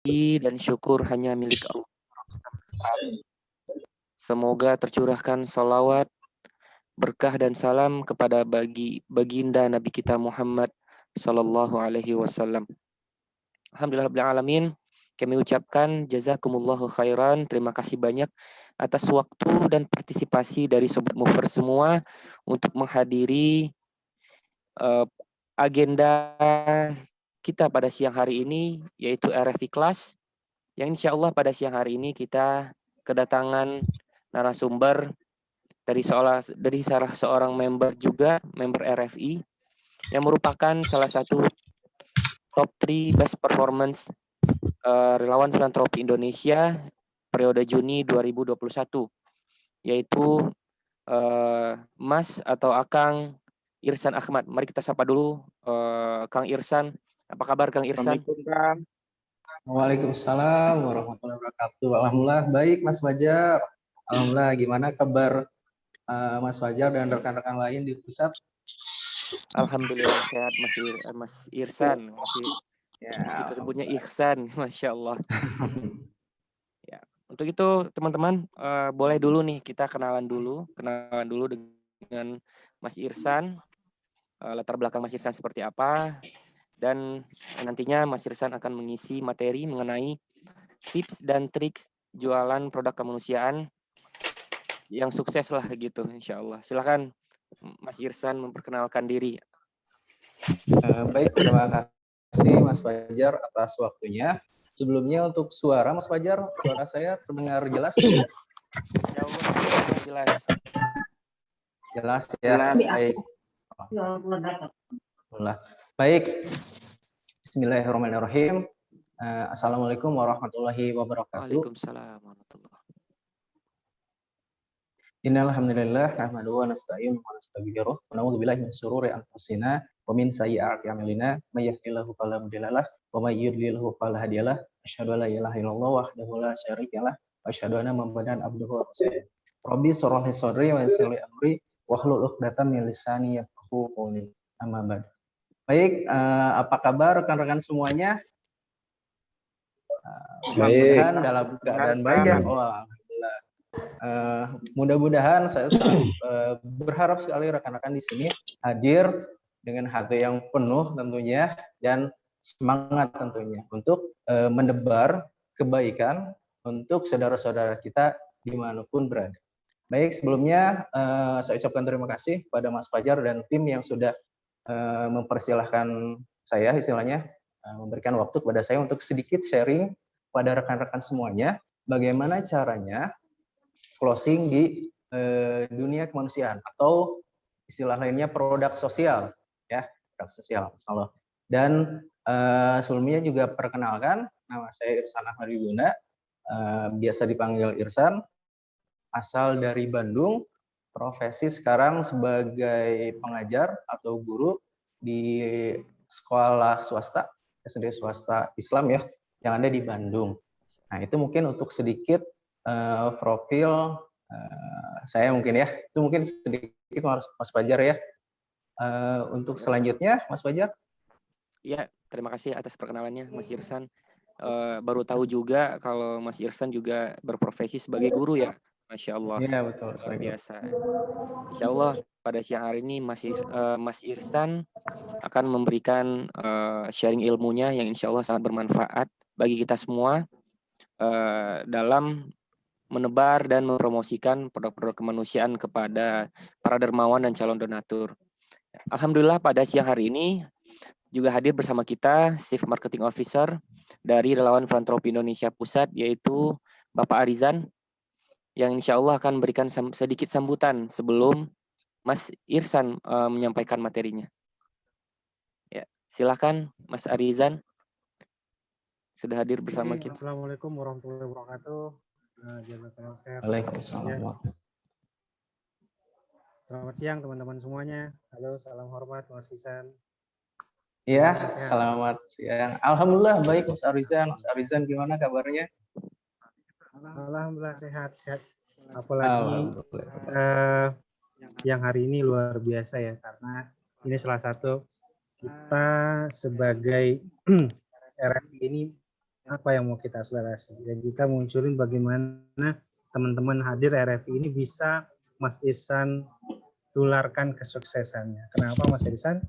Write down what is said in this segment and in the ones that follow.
Dan syukur hanya milik Allah semesta. Semoga tercurahkan salawat, berkah dan salam kepada baginda Nabi kita Muhammad Sallallahu Alaihi Wasallam. Alhamdulillahirrahmanirrahim. Kami ucapkan jazakumullahu khairan. Terima kasih banyak atas waktu dan partisipasi dari Sobat Mover semua untuk menghadiri agenda kita pada siang hari ini, yaitu RFI Class, yang insya Allah pada siang hari ini kita kedatangan narasumber dari salah seorang member RFI, yang merupakan salah satu top 3 best performance relawan filantropi Indonesia periode Juni 2021, yaitu Mas atau Akang Irsan Ahmad. Mari kita sapa dulu Kang Irsan. Apa kabar Kang Irsan? Assalamualaikum Kang. Waalaikumsalam warahmatullahi wabarakatuh. Alhamdulillah baik Mas Fajar. Alhamdulillah, gimana kabar Mas Fajar dan rekan-rekan lain di pusat? Alhamdulillah sehat Mas Irsan. Masih kita sebutnya Ihsan, Masya Allah. Ya, untuk itu teman-teman boleh dulu nih kita kenalan dulu dengan Mas Irsan. Latar belakang Mas Irsan seperti apa, dan nantinya Mas Irsan akan mengisi materi mengenai tips dan trik jualan produk kemanusiaan yang sukses lah gitu, insya Allah. Silakan Mas Irsan memperkenalkan diri. Baik, terima kasih Mas Fajar atas waktunya. Sebelumnya untuk suara Mas Fajar, suara saya terdengar jelas tidak? Ya Allah, jelas. Jelas ya. Baik. Baik. Bismillahirrahmanirrahim. Assalamualaikum warahmatullahi wabarakatuh. Waalaikumsalam warahmatullahi wabarakatuh. Innal hamdalillah nahmaduhu wa nasta'inuhu wa nastaghfiruh wa na'udzu billahi min syururi anfusina wa min sayyi'ati a'malina may yahdihillahu fala mudhillalah wa may yudlilhu fala hadiyalah. Asyhadu an la ilaha illallah wahdahu la syarikalah wa asyhadu anna Muhammadan abduhu wa rasuluh. Rabbi shrah li sadri wa yassir li amri wahlul 'uqdatam min lisani yafqahu qawli. Amma ba'd. Baik, apa kabar rekan-rekan semuanya? Mudah-mudahan dalam keadaan baik ya. Alhamdulillah. Mudah-mudahan saya sangat berharap sekali rekan-rekan di sini hadir dengan hati yang penuh tentunya dan semangat tentunya untuk menebar kebaikan untuk saudara-saudara kita dimanapun berada. Baik, sebelumnya saya ucapkan terima kasih pada Mas Fajar dan tim yang sudah mempersilahkan saya istilahnya memberikan waktu kepada saya untuk sedikit sharing pada rekan-rekan semuanya bagaimana caranya closing di dunia kemanusiaan atau istilah lainnya produk sosial ya, produk sosial insyaallah. Dan sebelumnya juga perkenalkan, nama saya Irsan Ahmad Wiguna, biasa dipanggil Irsan, asal dari Bandung, profesi sekarang sebagai pengajar atau guru di sekolah swasta, SD swasta Islam ya, yang ada di Bandung. Nah, itu mungkin untuk sedikit profil saya mungkin ya, itu mungkin sedikit Mas Fajar ya. Untuk selanjutnya Mas Fajar. Ya, terima kasih atas perkenalannya Mas Irsan. Baru tahu juga kalau Mas Irsan juga berprofesi sebagai guru ya, Masya Allah. Iya betul. Luar biasa. Insya Allah pada siang hari ini Mas Irsan akan memberikan sharing ilmunya yang insya Allah sangat bermanfaat bagi kita semua dalam menebar dan mempromosikan produk-produk kemanusiaan kepada para dermawan dan calon donatur. Alhamdulillah pada siang hari ini juga hadir bersama kita Chief Marketing Officer dari Relawan Filantropi Indonesia Pusat, yaitu Bapak Arizan, yang insya Allah akan memberikan sedikit sambutan sebelum Mas Irsan menyampaikan materinya. Ya, silakan Mas Arizan, sudah hadir bersama kita. Assalamualaikum warahmatullahi wabarakatuh. Waalaikumsalam. Selamat siang teman-teman semuanya. Halo, salam hormat Mas Irsan. Iya, selamat siang. Alhamdulillah baik Mas Arizan. Mas Arizan gimana kabarnya? Alhamdulillah sehat. Apalagi yang hari ini luar biasa ya, karena ini salah satu kita sebagai RFI ini apa yang mau kita akselerasi. Dan kita munculin bagaimana teman-teman hadir RFI ini bisa Mas Ihsan tularkan kesuksesannya. Kenapa Mas Ihsan?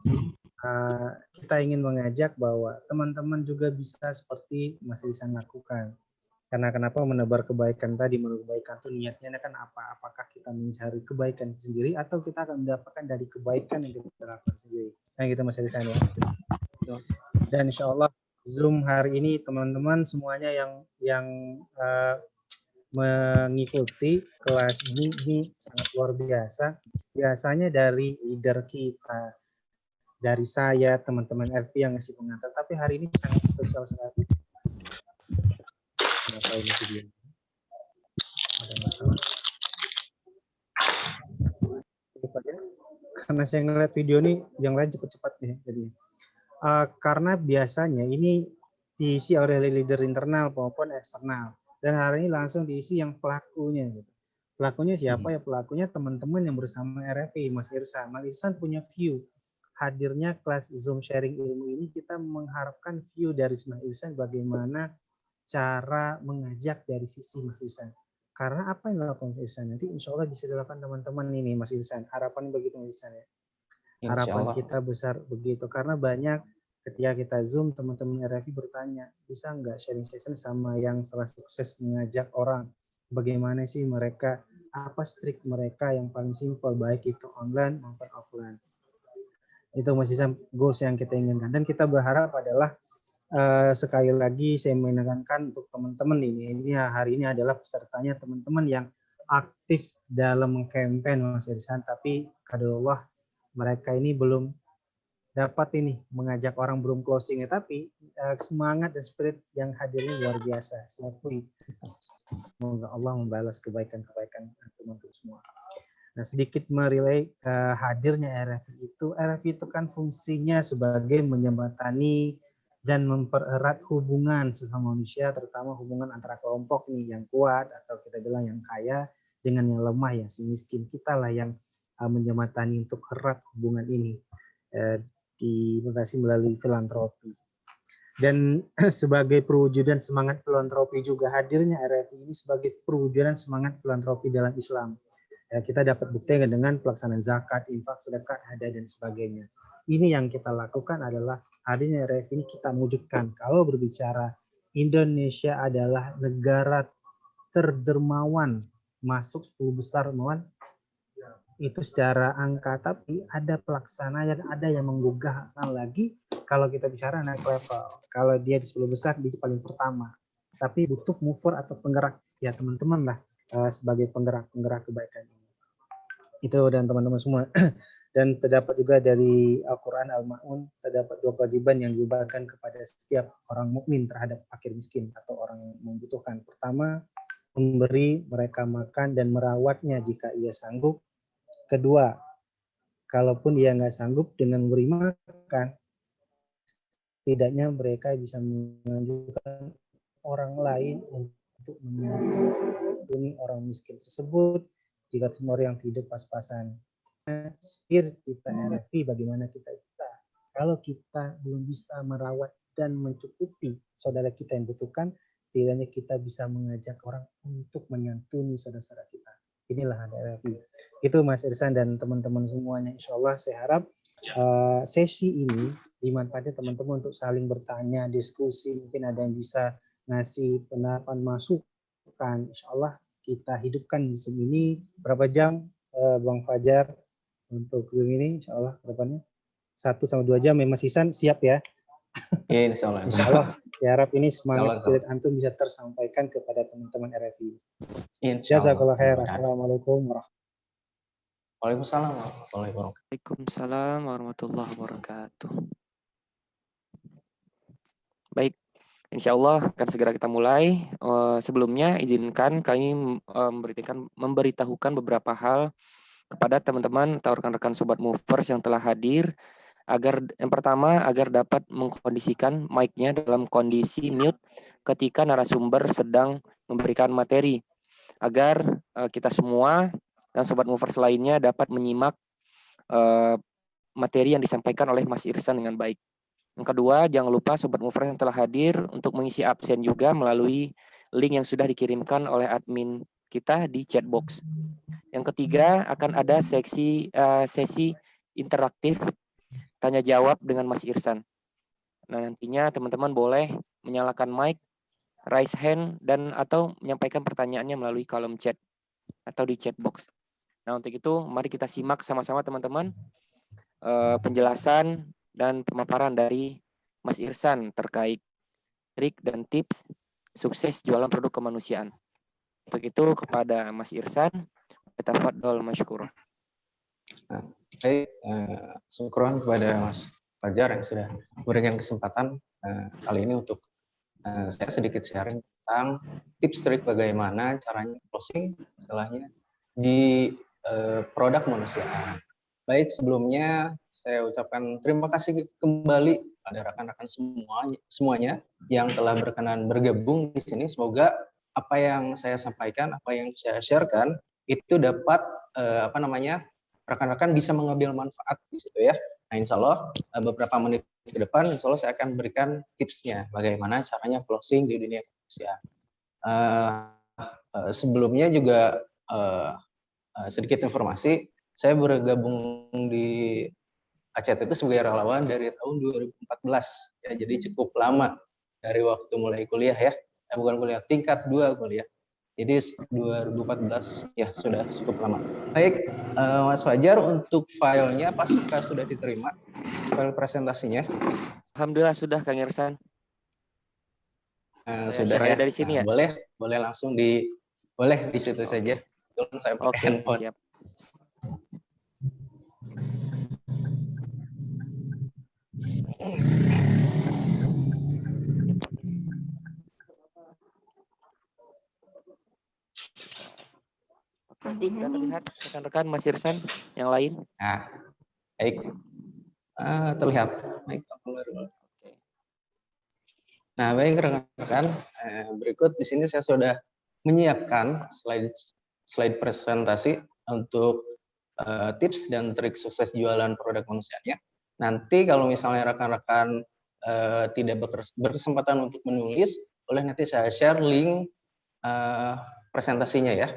Kita ingin mengajak bahwa teman-teman juga bisa seperti Mas Ihsan lakukan. Karena kenapa menebar kebaikan tadi, menebar kebaikan itu niatnya kan apa? Apakah kita mencari kebaikan sendiri atau kita akan mendapatkan dari kebaikan yang kita lakukan sendiri? Nah gitu Mas Ihsan ya. Dan insya Allah Zoom hari ini teman-teman semuanya yang mengikuti kelas ini sangat luar biasa. Biasanya dari leader kita, dari saya, teman-teman RP yang ngasih pengantar, tapi hari ini sangat spesial sekali. Kenapa ini video? Ada masalah. Karena saya ngeliat video ini, yang lain cepat-cepat nih. Jadi, karena biasanya ini diisi oleh leader internal maupun eksternal. Dan hari ini langsung diisi yang pelakunya. Gitu. Pelakunya siapa ya? Pelakunya teman-teman yang bersama RFI, Mas Irsan. Mas Irsan punya view. Hadirnya kelas Zoom sharing ilmu ini kita mengharapkan view dari Mas Irsan bagaimana cara mengajak dari sisi Mas Irsan. Karena apa yang dilakukan Mas Irsan nanti insya Allah bisa dilakukan teman-teman ini Mas Irsan. Harapan begitu Mas Irsan ya. Harapan kita besar begitu. Karena banyak ketika kita Zoom teman-teman RFI bertanya, bisa nggak sharing session sama yang setelah sukses mengajak orang? Bagaimana sih mereka, apa trik mereka yang paling simpel, baik itu online maupun offline. Itu masih goals yang kita inginkan. Dan kita berharap adalah sekali lagi saya menekankan untuk teman-teman ini hari ini adalah pesertanya teman-teman yang aktif dalam campaign Mas Irsan, tapi kadarullah mereka ini belum dapat ini mengajak orang, belum closing ya, tapi semangat dan spirit yang hadirnya luar biasa. Semoga Allah membalas kebaikan-kebaikan untuk semua. Nah, sedikit merelay hadirnya RFI itu kan fungsinya sebagai menjembatani dan mempererat hubungan sesama manusia, terutama hubungan antara kelompok nih yang kuat atau kita bilang yang kaya dengan yang lemah, yang si miskin. Kita lah yang menjembatani untuk erat hubungan ini dibatasi melalui filantropi. Dan sebagai perwujudan semangat filantropi juga hadirnya RFI ini sebagai perwujudan semangat filantropi dalam Islam. Ya, kita dapat buktikan dengan pelaksanaan zakat, infak, sedekah, hadiah dan sebagainya. Ini yang kita lakukan adalah hadirnya RFI ini kita wujudkan. Kalau berbicara Indonesia adalah negara terdermawan, masuk 10 besar dermawan itu secara angka, tapi ada pelaksanaan, ada yang menggugahkan lagi kalau kita bicara naik level. Kalau dia di 10 besar, dia paling pertama. Tapi butuh mover atau penggerak, ya teman-teman lah sebagai penggerak kebaikan ini. Itu dan teman-teman semua. Dan terdapat juga dari Al-Quran Al-Ma'un, terdapat 2 kewajiban yang dibebankan kepada setiap orang mukmin terhadap fakir miskin atau orang yang membutuhkan. Pertama, memberi mereka makan dan merawatnya jika ia sanggup. Kedua, kalaupun dia nggak sanggup dengan memberi makan, setidaknya mereka bisa menganjurkan orang lain untuk menyantuni orang miskin tersebut jika semua yang hidup pas-pasan. Spirit kita RFI, bagaimana kita kalau kita belum bisa merawat dan mencukupi saudara kita yang butuhkan, setidaknya kita bisa mengajak orang untuk menyantuni saudara-saudara kita. Inilah RFI. Itu Mas Irsan dan teman-teman semuanya. Insya Allah saya harap sesi ini dimanfaatkan teman-teman untuk saling bertanya, diskusi, mungkin ada yang bisa ngasih pendapat, masukan. Insya Allah kita hidupkan Zoom ini. Berapa jam Bang Fajar untuk Zoom ini? Insya Allah depannya 1-2 jam ya Mas Ihsan, siap ya? Ya, insya Allah. Insya Allah. Saya harap ini semangat spirit antum bisa tersampaikan kepada teman-teman RFI. Jazakallah khair. Assalamualaikum warahmatullahi wabarakatuh. Waalaikumsalam warahmatullahi wabarakatuh. Waalaikumsalam warahmatullahi wabarakatuh. Baik, insya Allah akan segera kita mulai. Sebelumnya izinkan kami memberitahukan beberapa hal kepada teman-teman atau rekan-rekan Sobat Movers yang telah hadir, agar yang pertama agar dapat mengkondisikan mic-nya dalam kondisi mute ketika narasumber sedang memberikan materi, agar kita semua dan Sobat Movers lainnya dapat menyimak materi yang disampaikan oleh Mas Irsan dengan baik. Yang kedua, jangan lupa Sobat Movers yang telah hadir untuk mengisi absen juga melalui link yang sudah dikirimkan oleh admin kita di chat box. Yang ketiga, akan ada sesi interaktif tanya jawab dengan Mas Irsan. Nah, nantinya teman-teman boleh menyalakan mic, raise hand, dan atau menyampaikan pertanyaannya melalui kolom chat atau di chat box. Nah, untuk itu mari kita simak sama-sama teman-teman penjelasan dan pemaparan dari Mas Irsan terkait trik dan tips sukses jualan produk kemanusiaan. Untuk itu kepada Mas Irsan, tafadhol masykurun. Baik, syukron kepada Mas Fajar yang sudah memberikan kesempatan kali ini untuk saya sedikit sharing tentang tips trik bagaimana caranya closing istilahnya di produk kemanusiaan. Baik, sebelumnya saya ucapkan terima kasih kembali pada rekan-rekan semuanya yang telah berkenan bergabung di sini. Semoga apa yang saya sampaikan, apa yang saya sharekan itu dapat rekan-rekan bisa mengambil manfaat di situ ya. Nah, insya Allah beberapa menit ke depan, insya Allah saya akan berikan tipsnya bagaimana caranya closing di dunia kemanusiaan. Sebelumnya juga sedikit informasi, saya bergabung di ACT itu sebagai relawan dari tahun 2014 ya, jadi cukup lama dari waktu mulai kuliah ya, bukan kuliah, tingkat 2 kuliah. Jadi 2014 ya sudah cukup lama. Baik, Mas Fajar, untuk filenya apakah sudah diterima file presentasinya? Alhamdulillah sudah, Kang Irsan. Sudah ya. Dari sini ya. Boleh langsung boleh di situ saja. Saya pakai handphone. Siap. Sudah terlihat rekan-rekan Mas Irsan yang lain? Nah, baik. Terlihat. Baik. Nah, baik rekan-rekan. Berikut di sini saya sudah menyiapkan slide presentasi untuk tips dan trik sukses jualan produk kemanusiaan. Nanti kalau misalnya rekan-rekan tidak berkesempatan untuk menulis, boleh nanti saya share link presentasinya ya.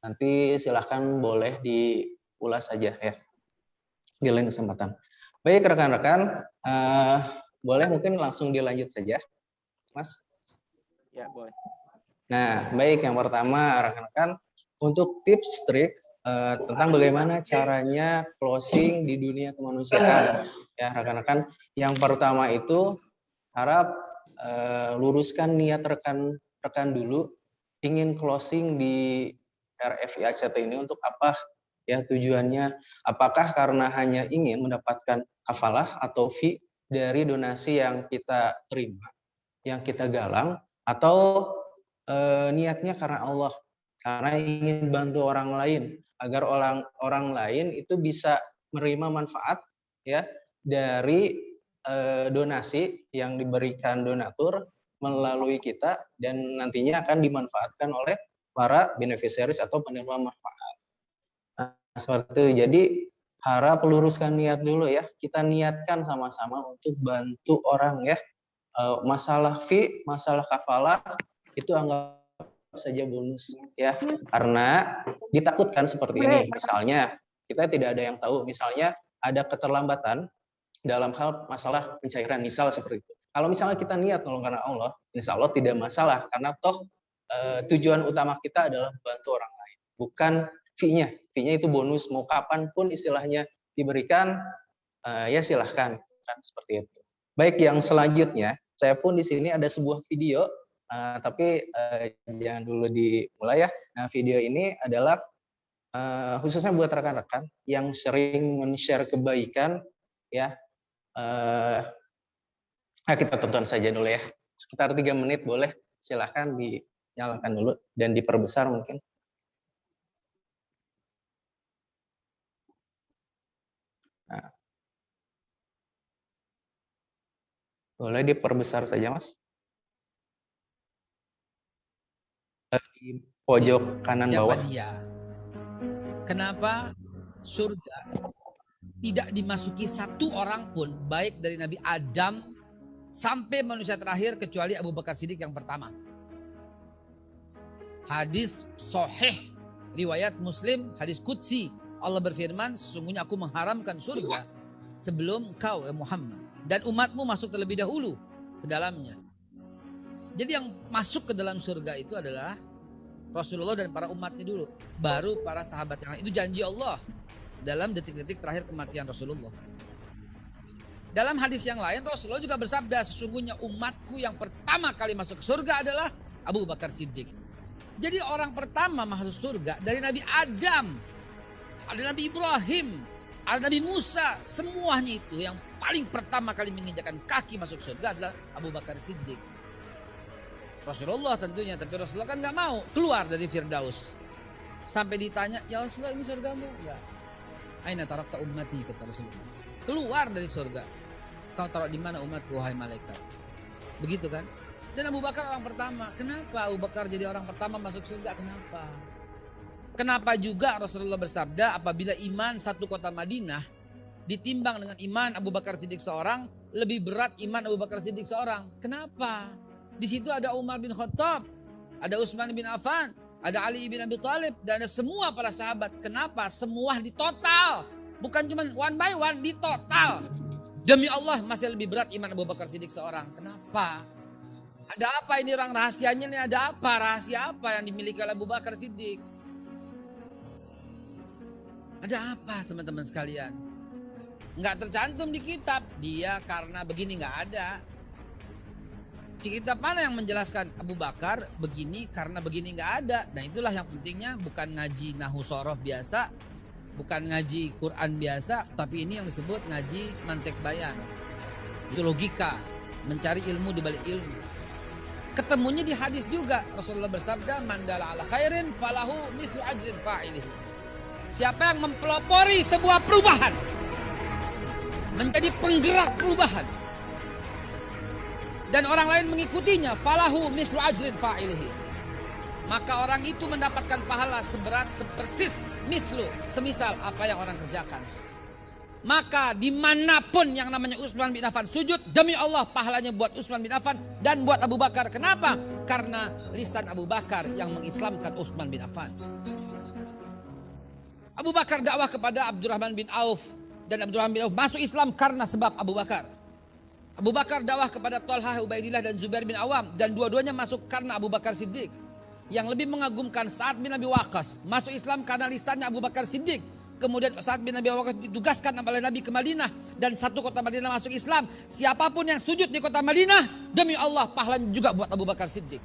Nanti silahkan boleh diulas saja ya di lain kesempatan. Baik rekan-rekan, boleh mungkin langsung dilanjut saja, Mas? Ya, boleh. Nah, baik, yang pertama rekan-rekan, untuk tips trik tentang bagaimana caranya closing di dunia kemanusiaan. Ya, rekan-rekan, yang pertama itu harap luruskan niat rekan dulu ingin closing di RFI ACT ini untuk apa ya tujuannya? Apakah karena hanya ingin mendapatkan kafalah atau fee dari donasi yang kita terima, yang kita galang, atau niatnya karena Allah, karena ingin bantu orang lain agar orang lain itu bisa menerima manfaat ya dari donasi yang diberikan donatur melalui kita dan nantinya akan dimanfaatkan oleh para beneficiaries atau penerima manfaat. Nah, seperti itu. Jadi harap luruskan niat dulu ya. Kita niatkan sama-sama untuk bantu orang ya. Masalah fee, masalah kafalah itu anggap saja bonus ya. Karena ditakutkan seperti ini. Misalnya kita tidak ada yang tahu. Misalnya ada keterlambatan dalam hal masalah pencairan, misal seperti itu. Kalau misalnya kita niat nolong karena Allah, insya Allah tidak masalah, karena toh tujuan utama kita adalah bantu orang lain, bukan fee-nya. Fee-nya itu bonus, mau kapan pun istilahnya diberikan, ya silahkan, kan seperti itu. Baik, yang selanjutnya, saya pun di sini ada sebuah video, tapi jangan dulu dimulai ya. Nah, video ini adalah khususnya buat rekan-rekan yang sering men-share kebaikan, ya. Kita tonton saja dulu ya. Sekitar 3 menit boleh. Silahkan dinyalakan dulu dan diperbesar mungkin. Nah. Boleh diperbesar saja, Mas. Di pojok kanan siapa bawah. dia? Kenapa surga tidak dimasuki satu orang pun, baik dari Nabi Adam sampai manusia terakhir kecuali Abu Bakar Siddiq yang pertama. Hadis sahih riwayat Muslim, hadis qudsi. Allah berfirman, sesungguhnya aku mengharamkan surga sebelum kau ya Muhammad, dan umatmu masuk terlebih dahulu ke dalamnya. Jadi yang masuk ke dalam surga itu adalah Rasulullah dan para umatnya dulu, baru para sahabat yang lain. Itu janji Allah dalam detik-detik terakhir kematian Rasulullah. Dalam hadis yang lain Rasulullah juga bersabda, sesungguhnya umatku yang pertama kali masuk ke surga adalah Abu Bakar Siddiq. Jadi orang pertama masuk surga dari Nabi Adam, ada Nabi Ibrahim, ada Nabi Musa, semuanya itu yang paling pertama kali menginjakkan kaki masuk surga adalah Abu Bakar Siddiq. Rasulullah tentunya, tapi Rasulullah kan nggak mau keluar dari Firdaus. Sampai ditanya, ya Rasulullah ini surgamu? Enggak. Aina tarakta ummati, kata Rasulullah. Keluar dari surga. Kau taruh di mana umatku, wahai malaikat? Begitu kan? Dan Abu Bakar orang pertama. Kenapa Abu Bakar jadi orang pertama masuk surga? Kenapa? Kenapa juga Rasulullah bersabda, apabila iman satu kota Madinah ditimbang dengan iman Abu Bakar Siddiq seorang, lebih berat iman Abu Bakar Siddiq seorang. Kenapa? Di situ ada Umar bin Khattab, ada Utsman bin Affan, ada Ali bin Abi Thalib, dan ada semua para sahabat. Kenapa? Semua di total. Bukan cuma one by one, di total. Demi Allah masih lebih berat iman Abu Bakar Siddiq seorang. Kenapa? Ada apa ini orang rahasianya nih? Ada apa? Rahasia apa yang dimiliki oleh Abu Bakar Siddiq? Ada apa teman-teman sekalian? Nggak tercantum di kitab. Dia karena begini, nggak ada. Kitab mana yang menjelaskan Abu Bakar begini karena begini, nggak ada. Nah itulah yang pentingnya, bukan ngaji Nahwu Shoroh biasa, bukan ngaji Quran biasa, tapi ini yang disebut ngaji mantek bayan. Itu logika, mencari ilmu di balik ilmu. Ketemunya di hadis juga. Rasulullah bersabda, man dalla ala khairin falahu mithlu ajrin fa'ilih. Siapa yang mempelopori sebuah perubahan, menjadi penggerak perubahan, dan orang lain mengikutinya, falahu mithlu ajrin fa'ilihi, maka orang itu mendapatkan pahala seberat, sepersis, mithlu, semisal apa yang orang kerjakan. Maka dimanapun yang namanya Utsman bin Affan sujud, demi Allah pahalanya buat Utsman bin Affan dan buat Abu Bakar. Kenapa? Karena lisan Abu Bakar yang mengislamkan Utsman bin Affan. Abu Bakar dakwah kepada Abdurrahman bin Auf, dan Abdurrahman bin Auf masuk Islam karena sebab Abu Bakar. Abu Bakar dakwah kepada Thalhah, Ubaidillah dan Zubair bin Awam, dan dua-duanya masuk karena Abu Bakar Siddiq. Yang lebih mengagumkan, Sa'ad bin Abi Waqqas masuk Islam karena lisannya Abu Bakar Siddiq. Kemudian Sa'ad bin Abi Waqqas ditugaskan oleh Nabi ke Madinah, dan satu kota Madinah masuk Islam. Siapapun yang sujud di kota Madinah, demi Allah pahalanya juga buat Abu Bakar Siddiq.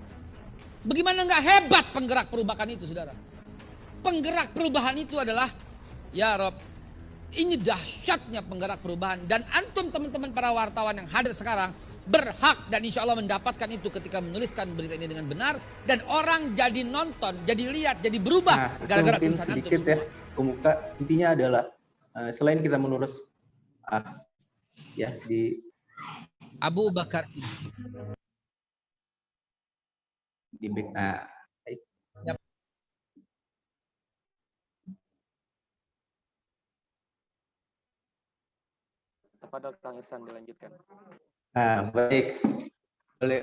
Bagaimana nggak hebat penggerak perubahan itu, saudara? Penggerak perubahan itu adalah, ya Rob, ini dahsyatnya penggerak perubahan. Dan antum teman-teman para wartawan yang hadir sekarang berhak dan insya Allah mendapatkan itu ketika menuliskan berita ini dengan benar, dan orang jadi nonton, jadi lihat, jadi berubah gara-gara tulisan sedikit antum ya pemuka. Intinya adalah selain kita menurus ya di Abu Bakar Siddiq. di Siap. Kepada Kang Irsan dilanjutkan. Nah, baik.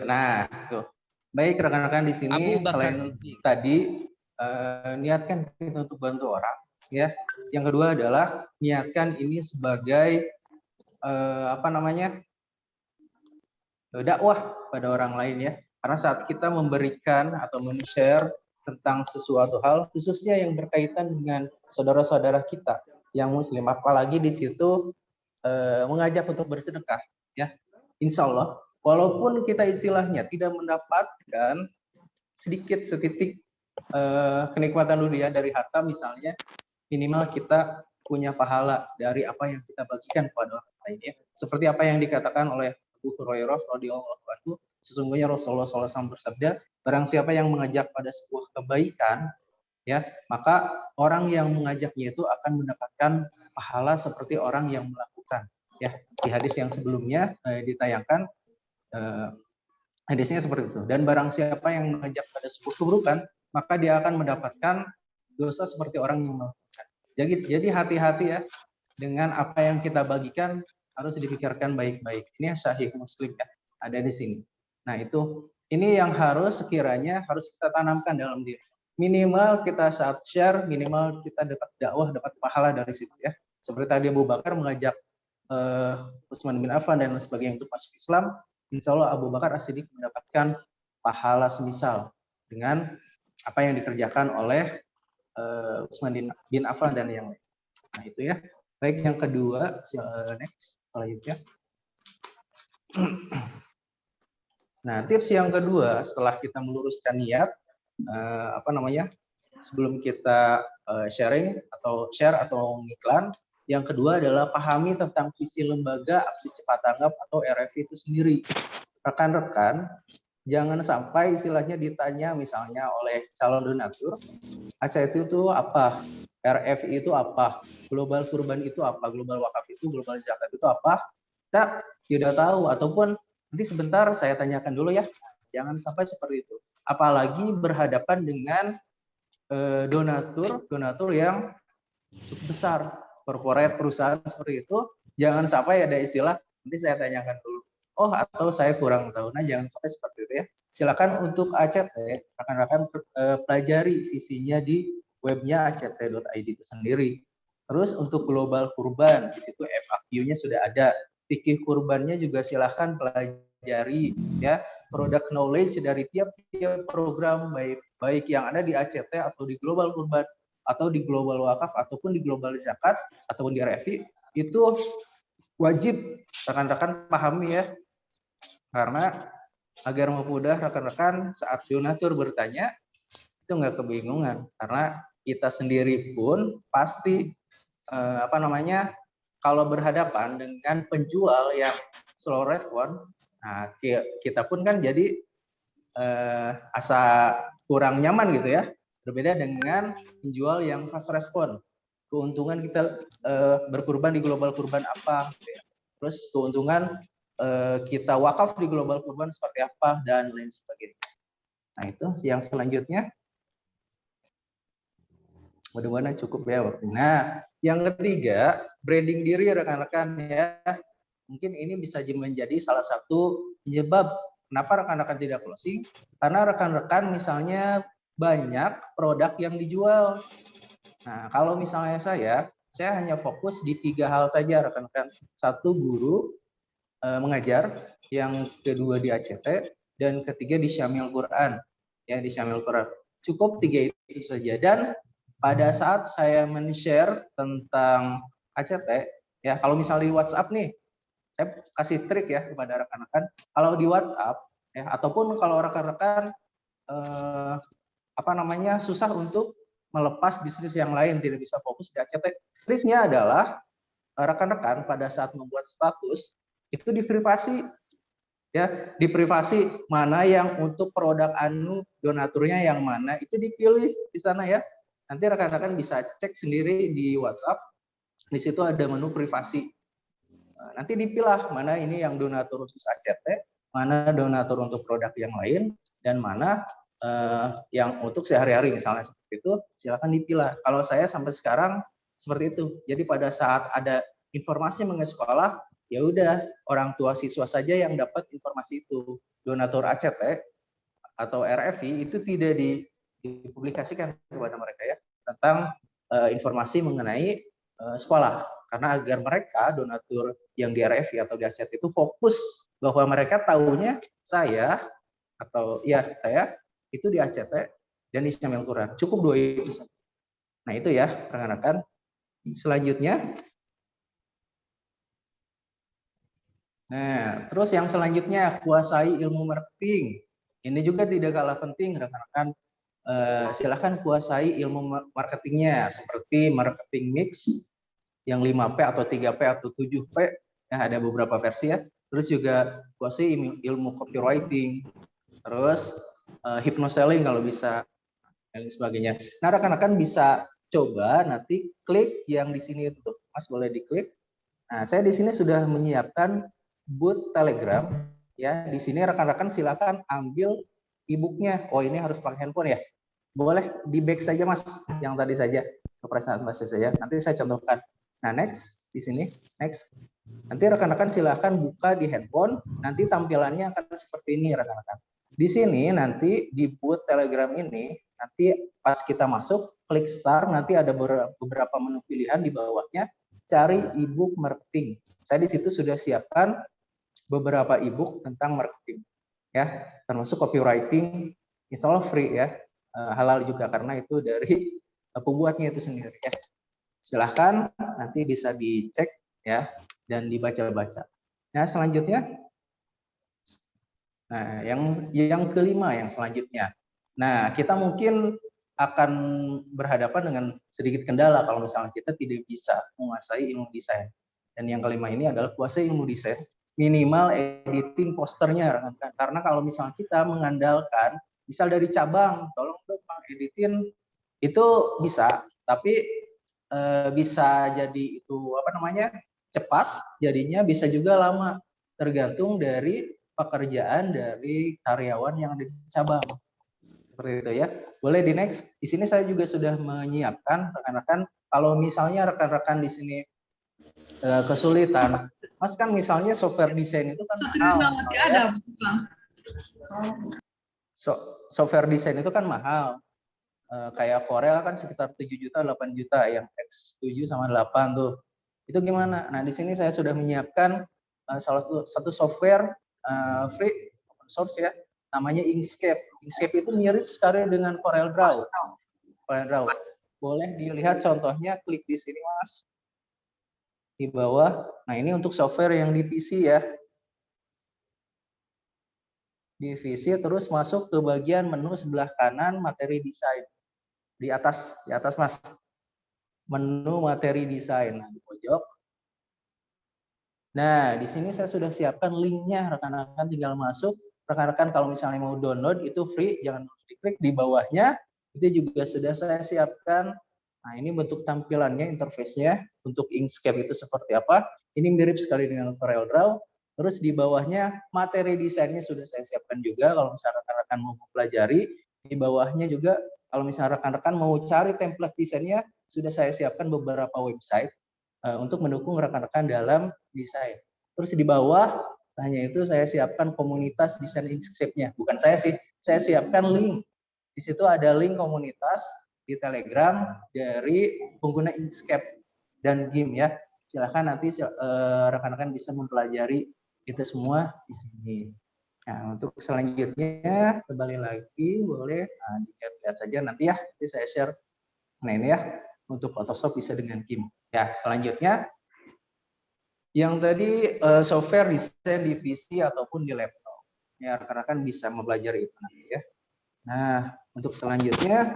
Nah, tuh. Baik rekan-rekan di sini, Abu Bakar selain Siddiq. tadi niatkan kita untuk bantu orang, ya. Yang kedua adalah niatkan ini sebagai dakwah pada orang lain, ya. Karena saat kita memberikan atau men-share tentang sesuatu hal, khususnya yang berkaitan dengan saudara-saudara kita yang muslim, apalagi di situ mengajak untuk bersedekah, ya. Insya Allah, walaupun kita istilahnya tidak mendapatkan sedikit setitik kenikmatan dunia dari harta misalnya, minimal kita punya pahala dari apa yang kita bagikan kepada orang lain, ya. Seperti apa yang dikatakan oleh Abu Hurairah radhiyallahu anhu, sesungguhnya Rasulullah SAW bersabda, barang siapa yang mengajak pada sebuah kebaikan, ya, maka orang yang mengajaknya itu akan mendapatkan pahala seperti orang yang melakukan, ya. Di hadis yang sebelumnya ditayangkan hadisnya seperti itu. Dan barang siapa yang mengajak pada sebuah keburukan, maka dia akan mendapatkan dosa seperti orang yang melakukan. Jadi hati-hati, ya. dengan apa yang kita bagikan harus dipikirkan baik-baik. Ini Sahih Muslim ya, ada di sini. Nah itu, ini yang sekiranya harus kita tanamkan dalam diri. Minimal kita saat share, minimal kita dapat dakwah, dapat pahala dari situ ya. Seperti tadi Abu Bakar mengajak Utsman bin Affan dan sebagainya untuk masuk Islam, insya Allah Abu Bakar As-Siddiq mendapatkan pahala semisal dengan apa yang dikerjakan oleh Utsman bin Affan dan yang lain. Nah itu ya. Baik, yang kedua, next selanjutnya. Nah, tips yang kedua setelah kita meluruskan niat, sebelum kita share atau iklan, yang kedua adalah pahami tentang visi lembaga aksi cepat tanggap atau RFI itu sendiri. Rekan-rekan, jangan sampai istilahnya ditanya misalnya oleh calon donatur, ACT itu apa? RFI itu apa? Global kurban itu apa? Global wakaf itu, global zakat itu apa? Kita tidak tahu, ataupun nanti sebentar saya tanyakan dulu ya. Jangan sampai seperti itu. Apalagi berhadapan dengan donatur yang cukup besar, corporate perusahaan seperti itu. Jangan sampai ada istilah nanti saya tanyakan dulu. Oh, atau saya kurang tahu. Nah, jangan sampai seperti itu ya. Silakan untuk ACT, rekan-rekan pelajari visinya di webnya act.id itu sendiri. Terus untuk global kurban, di situ FAQ-nya sudah ada. Fikih kurbannya juga silahkan pelajari ya. Product knowledge dari tiap-tiap program baik yang ada di ACT atau di global kurban atau di global wakaf ataupun di global zakat ataupun di RFI itu wajib rekan-rekan pahami ya. Karena agar mempermudah rekan-rekan saat donatur bertanya itu nggak kebingungan, karena kita sendiri pun pasti kalau berhadapan dengan penjual yang slow respon, nah kita pun kan jadi asa kurang nyaman gitu ya. Berbeda dengan penjual yang fast respon. Keuntungan kita berkurban di global kurban apa, gitu ya. Terus keuntungan kita wakaf di global kurban seperti apa dan lain sebagainya. Nah itu yang selanjutnya. Mudah-mudahan cukup ya waktu. Nah, yang ketiga, branding diri rekan-rekan ya. Mungkin ini bisa menjadi salah satu penyebab kenapa rekan-rekan tidak closing. Karena rekan-rekan misalnya banyak produk yang dijual. Nah, kalau misalnya saya hanya fokus di 3 hal saja rekan-rekan. Satu, guru mengajar, yang kedua di ACT, dan ketiga di Syamil Quran. Ya, di Syamil Quran. Cukup 3 itu saja. Dan pada saat saya men-share tentang ACT, ya kalau misalnya di WhatsApp nih, saya kasih trik ya kepada rekan-rekan. Kalau di WhatsApp, ya ataupun kalau rekan-rekan susah untuk melepas bisnis yang lain, tidak bisa fokus di ACT, triknya adalah rekan-rekan pada saat membuat status itu diprivasi. Ya, diprivasi mana yang untuk produk donaturnya yang mana itu dipilih di sana ya. Nanti rekan-rekan bisa cek sendiri di WhatsApp. Di situ ada menu privasi. Nanti dipilah mana ini yang donatur khusus ACT, mana donatur untuk produk yang lain, dan mana yang untuk sehari-hari misalnya seperti itu. Silakan dipilah. Kalau saya sampai sekarang seperti itu. Jadi pada saat ada informasi mengenai sekolah, ya udah orang tua siswa saja yang dapat informasi itu. Donatur ACT atau RFI itu tidak dipublikasikan kepada mereka ya tentang informasi mengenai sekolah, karena agar mereka donatur yang di RFI atau di ACT itu fokus bahwa mereka tahunya saya itu di ACT dan di Syamil Quran. Cukup 2 itu saja. Nah itu ya rekan-rekan. Selanjutnya, nah terus yang selanjutnya, kuasai ilmu marketing. Ini juga tidak kalah penting rekan-rekan. Silahkan kuasai ilmu marketingnya seperti marketing mix yang 5P atau 3P atau 7P ya, ada beberapa versi ya. Terus juga kuasai ilmu copywriting, terus hypnoselling kalau bisa dan sebagainya. Nah rekan-rekan bisa coba nanti klik yang di sini itu, Mas boleh diklik. Nah saya di sini sudah menyiapkan booth Telegram ya. Di sini rekan-rekan silakan ambil e-booknya. Oh ini harus pakai handphone ya. Boleh di back saja Mas, yang tadi saja, presentasi saja. Nanti saya contohkan. Nah next. di sini. Next. Nanti rekan-rekan silahkan buka di handphone. Nanti tampilannya akan seperti ini rekan-rekan. Di sini nanti di boot Telegram ini, nanti pas kita masuk, klik start, nanti ada beberapa menu pilihan di bawahnya, cari ebook marketing. Saya di situ sudah siapkan beberapa ebook tentang marketing, ya, termasuk copywriting, insya Allah free ya, halal juga karena itu dari pembuatnya itu sendiri ya. Silahkan nanti bisa dicek ya dan dibaca-baca. Nah selanjutnya, nah yang kelima yang selanjutnya, nah kita mungkin akan berhadapan dengan sedikit kendala kalau misalnya kita tidak bisa menguasai ilmu desain. Dan yang kelima ini adalah kuasai ilmu desain, minimal editing posternya, karena kalau misalnya kita mengandalkan misal dari cabang, tolong dong editin, itu bisa, tapi bisa jadi itu apa namanya cepat, jadinya bisa juga lama, tergantung dari pekerjaan dari karyawan yang ada di cabang. Seperti itu ya. Boleh di next. Di sini saya juga sudah menyiapkan rekan-rekan, kalau misalnya rekan-rekan di sini kesulitan, Mas kan misalnya software desain itu kan mahal. Software desain itu kan mahal. Kayak Corel kan sekitar 7 juta, 8 juta, yang X7 sama 8 tuh. Itu gimana? Nah, di sini saya sudah menyiapkan salah satu software free open source ya, namanya Inkscape. Inkscape itu mirip sekali dengan Corel Draw. Corel Draw. Boleh dilihat contohnya, klik di sini Mas. Di bawah. Nah, ini untuk software yang di PC ya. Di PC terus masuk ke bagian menu sebelah kanan materi desain. Di atas Mas, menu materi desain, nah, di pojok. Nah di sini saya sudah siapkan linknya, rekan-rekan tinggal masuk. Rekan-rekan kalau misalnya mau download itu free, jangan diklik di bawahnya, itu juga sudah saya siapkan. Nah ini bentuk tampilannya, interface-nya untuk Inkscape itu seperti apa. Ini mirip sekali dengan Corel Draw. Terus di bawahnya materi desainnya sudah saya siapkan juga, kalau misalnya rekan-rekan mau mempelajari. Di bawahnya juga kalau misalnya rekan-rekan mau cari template desainnya, sudah saya siapkan beberapa website untuk mendukung rekan-rekan dalam desain. Terus di bawah, hanya itu saya siapkan komunitas desain Inkscape-nya. Bukan saya sih, saya siapkan link. Di situ ada link komunitas di Telegram dari pengguna Inkscape dan GIMP ya. Silahkan nanti rekan-rekan bisa mempelajari itu semua di sini. Nah, untuk selanjutnya kembali lagi boleh dilihat saja nanti ya, nanti saya share. Nah ini ya, untuk Photoshop bisa dengan GIMP. Ya selanjutnya, yang tadi software desain di PC ataupun di laptop. Ya rekan-rekan bisa mempelajari itu nanti ya. Nah untuk selanjutnya,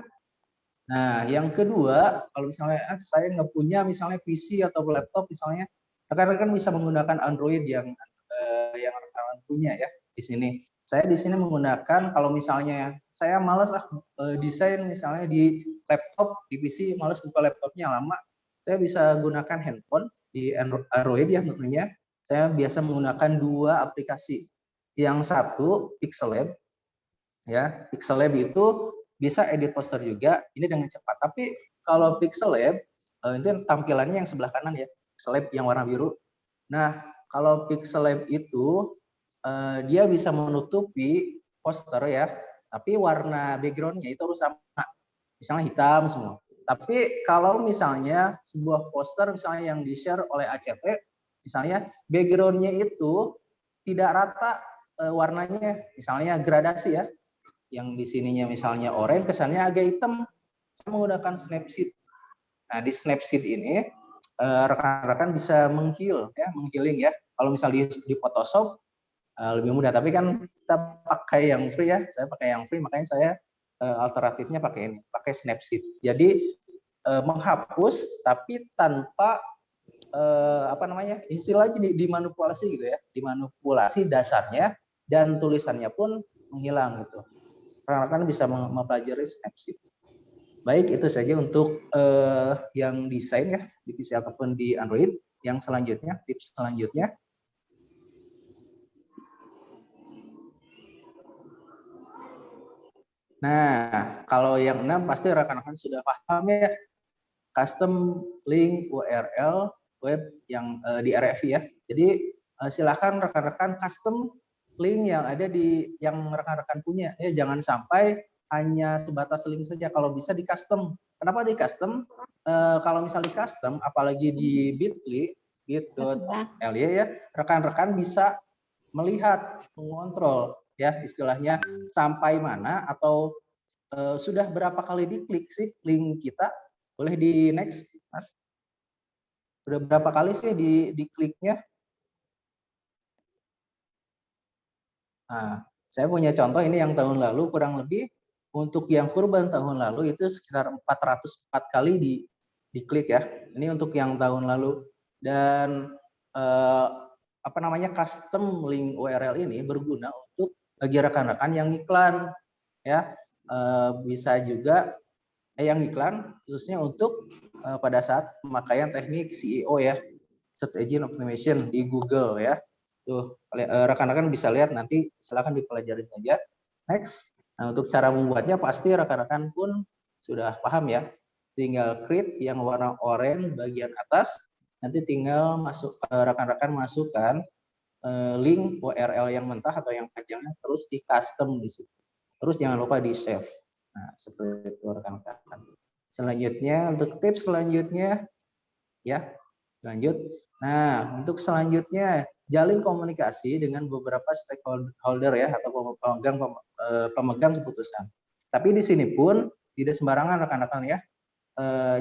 nah yang kedua, kalau misalnya saya nggak punya misalnya PC atau laptop misalnya, rekan-rekan bisa menggunakan Android yang rekan-rekan punya ya. Di sini saya di sini menggunakan, kalau misalnya saya malas desain misalnya di laptop, di PC malas buka laptopnya lama, saya bisa gunakan handphone di Android ya tentunya. Saya biasa menggunakan dua aplikasi. Yang satu Pixel Lab ya. Pixel Lab itu bisa edit poster juga, ini dengan cepat. Tapi kalau Pixel Lab itu tampilannya yang sebelah kanan ya, Pixel Lab yang warna biru. Nah kalau Pixel Lab itu dia bisa menutupi poster ya, tapi warna backgroundnya itu harus sama, misalnya hitam semua. Tapi kalau misalnya sebuah poster misalnya yang di-share oleh ACT, misalnya backgroundnya itu tidak rata warnanya, misalnya gradasi ya, yang di sininya misalnya oranye, kesannya agak hitam, saya menggunakan Snapseed. Nah di Snapseed ini rekan-rekan bisa menghealing ya. Kalau misalnya di Photoshop lebih mudah, tapi kan kita pakai yang free ya, saya pakai yang free, makanya saya alternatifnya pakai ini, pakai Snapseed. Jadi menghapus tapi tanpa istilahnya dimanipulasi gitu ya, dimanipulasi dasarnya dan tulisannya pun menghilang gitu. Rekan-rekan bisa mempelajari Snapseed. Baik, itu saja untuk yang desain ya di PC ataupun di Android. Yang selanjutnya, tips selanjutnya. Nah, kalau yang 6 pasti rekan-rekan sudah paham ya. Custom link URL web yang di RFI ya. Jadi silakan rekan-rekan custom link yang ada di yang rekan-rekan punya ya, jangan sampai hanya sebatas link saja. Kalau bisa di custom. Kenapa di custom? Kalau misal di custom, apalagi di Bitly, bit.ly ya, rekan-rekan bisa melihat, mengontrol ya istilahnya sampai mana atau sudah berapa kali diklik sih link kita. Boleh di next, Mas? Sudah berapa kali sih dikliknya? Nah, saya punya contoh ini yang tahun lalu kurang lebih untuk yang kurban tahun lalu itu sekitar 404 kali diklik ya. Ini untuk yang tahun lalu. Dan apa namanya, custom link URL ini berguna untuk bagi rekan-rekan yang iklan ya. Bisa juga yang iklan khususnya untuk pada saat pemakaian teknik SEO ya, search engine optimization di Google ya. Tuh rekan-rekan bisa lihat nanti, silakan dipelajari saja. Next. Nah, untuk cara membuatnya pasti rekan-rekan pun sudah paham ya. Tinggal create yang warna oranye bagian atas, nanti tinggal masuk rekan-rekan masukkan link URL yang mentah atau yang panjangnya, terus di custom di situ. Terus jangan lupa di save. Nah, seperti itu rekan-rekan. Selanjutnya untuk tips selanjutnya ya, lanjut. Nah, untuk selanjutnya jalin komunikasi dengan beberapa stakeholder ya atau pemegang keputusan. Tapi di sini pun tidak sembarangan rekan-rekan ya.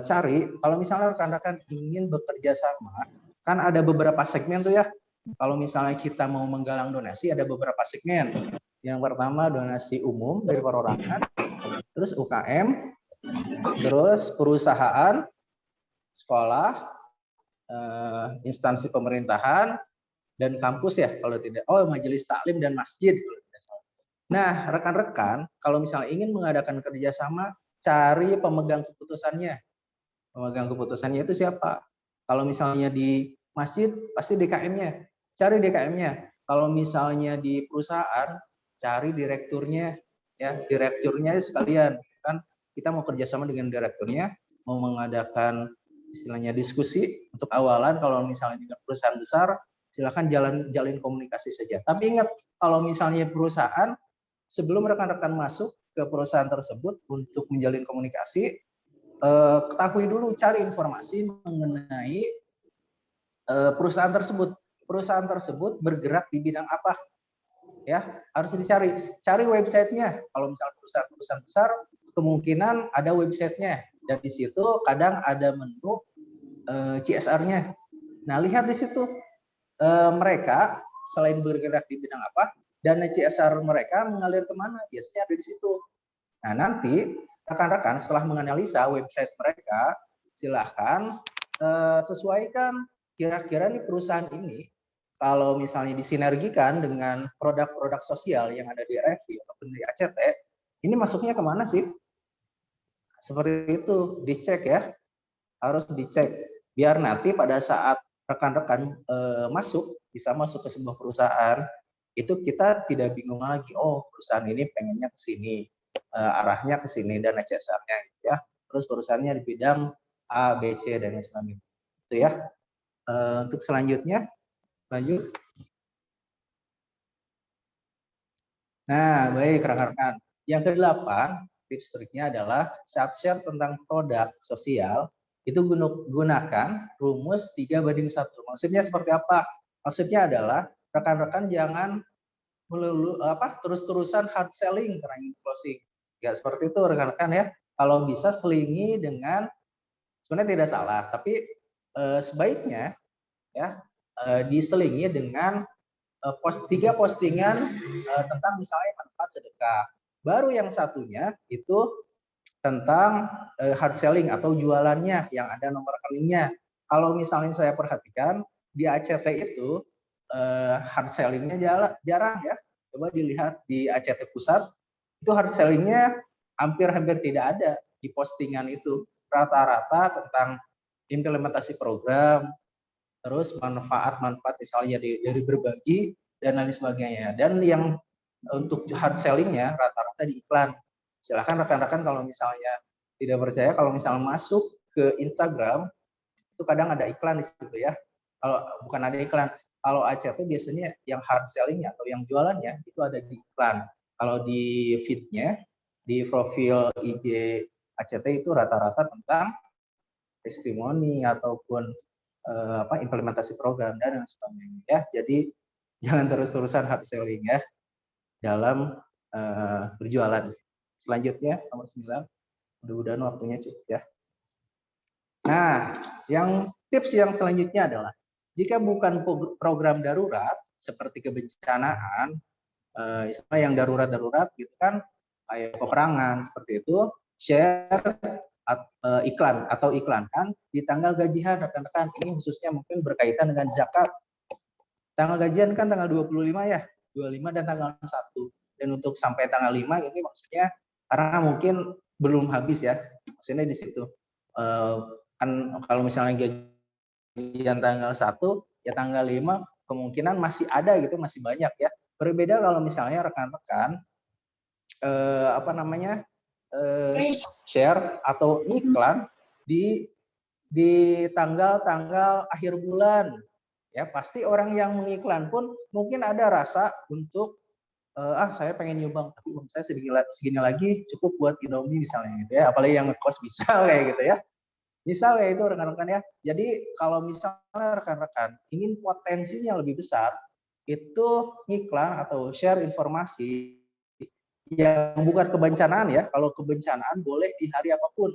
Cari kalau misalnya rekan-rekan ingin bekerja sama, kan ada beberapa segmen tuh ya. Kalau misalnya kita mau menggalang donasi ada beberapa segmen. Yang pertama donasi umum dari perorangan, terus UKM, terus perusahaan, sekolah, instansi pemerintahan, dan kampus ya kalau tidak. Oh, majelis taklim dan masjid kalau tidak salah. Nah, rekan-rekan kalau misalnya ingin mengadakan kerjasama, cari pemegang keputusannya. Pemegang keputusannya itu siapa? Kalau misalnya di masjid, pasti DKM-nya. Cari DKM-nya. Kalau misalnya di perusahaan, cari direkturnya. Ya, direkturnya sekalian. Kan kita mau kerjasama dengan direkturnya, mau mengadakan istilahnya diskusi untuk awalan. Kalau misalnya dengan perusahaan besar, silakan jalin komunikasi saja. Tapi ingat, kalau misalnya perusahaan, sebelum rekan-rekan masuk ke perusahaan tersebut untuk menjalin komunikasi, ketahui dulu, cari informasi mengenai perusahaan tersebut. Perusahaan tersebut bergerak di bidang apa? Ya, harus dicari. Cari websitenya. Kalau misalnya perusahaan besar, kemungkinan ada websitenya. Dan di situ kadang ada menu CSR-nya. Nah, lihat di situ mereka selain bergerak di bidang apa, dana CSR mereka mengalir kemana? Biasanya ada di situ. Nah, nanti rekan-rekan setelah menganalisa website mereka, silahkan sesuaikan kira-kira nih perusahaan ini kalau misalnya disinergikan dengan produk-produk sosial yang ada di RFI ataupun di ACT, ini masuknya kemana sih? Seperti itu, dicek ya, harus dicek biar nanti pada saat rekan-rekan bisa masuk ke sebuah perusahaan, itu kita tidak bingung lagi, oh perusahaan ini pengennya ke sini, arahnya ke sini dan CSR-nya gitu ya. Terus perusahaannya di bidang A, B, C dan lain sebagainya. Itu ya. Untuk selanjutnya, lanjut. Nah, baik rekan-rekan. Yang ke-8, tips triknya adalah saat share tentang produk sosial, itu gunakan rumus 3:1. Maksudnya seperti apa? Maksudnya adalah rekan-rekan jangan terus-terusan hard selling karena ingin closing. Ya, seperti itu rekan-rekan ya. Kalau bisa selingi dengan, sebenarnya tidak salah, tapi sebaiknya ya diselingi dengan tiga postingan tentang misalnya manfaat sedekah. Baru yang satunya itu tentang hard selling atau jualannya yang ada nomor rekeningnya. Kalau misalnya saya perhatikan di ACT itu hard sellingnya jarang ya. Coba dilihat di ACT pusat itu hard sellingnya hampir tidak ada di postingan itu. Rata-rata tentang implementasi program, terus manfaat misalnya dari berbagi dan lain sebagainya. Dan yang untuk hard sellingnya rata-rata di iklan. Silahkan rekan-rekan kalau misalnya tidak percaya, kalau misalnya masuk ke Instagram itu kadang ada iklan di situ ya. Kalau bukan ada iklan, kalau ACT biasanya yang hard selling-nya atau yang jualannya itu ada di iklan. Kalau di feed-nya, di profil IG ACT itu rata-rata tentang testimoni ataupun implementasi program dan sebagainya ya. Jadi jangan terus-terusan hard selling ya dalam berjualan. Selanjutnya nomor 9, mudah-mudahan waktunya cukup ya. Nah, yang tips yang selanjutnya adalah jika bukan program darurat seperti kebencanaan, misalnya yang darurat-darurat gitu kan, kayak peperangan seperti itu, share iklan atau iklankan di tanggal gajian rekan-rekan. Ini khususnya mungkin berkaitan dengan zakat. Tanggal gajian kan tanggal 25 ya, 25 dan tanggal 1. Dan untuk sampai tanggal 5 ini maksudnya karena mungkin belum habis ya. Maksudnya di situ. Kan kalau misalnya gajian tanggal 1 ya tanggal 5 kemungkinan masih ada gitu, masih banyak ya. Berbeda kalau misalnya rekan-rekan share atau iklan di tanggal-tanggal akhir bulan ya, pasti orang yang mengiklan pun mungkin ada rasa untuk saya pengen nyumbang tapi uang saya segini lagi cukup buat Indomie misalnya gitu ya, apalagi yang ngekos misal kayak gitu ya. Misal ya itu rekan-rekan ya. Jadi kalau misalnya rekan-rekan ingin potensinya lebih besar, itu ngiklan atau share informasi yang bukan kebencanaan ya. Kalau kebencanaan boleh di hari apapun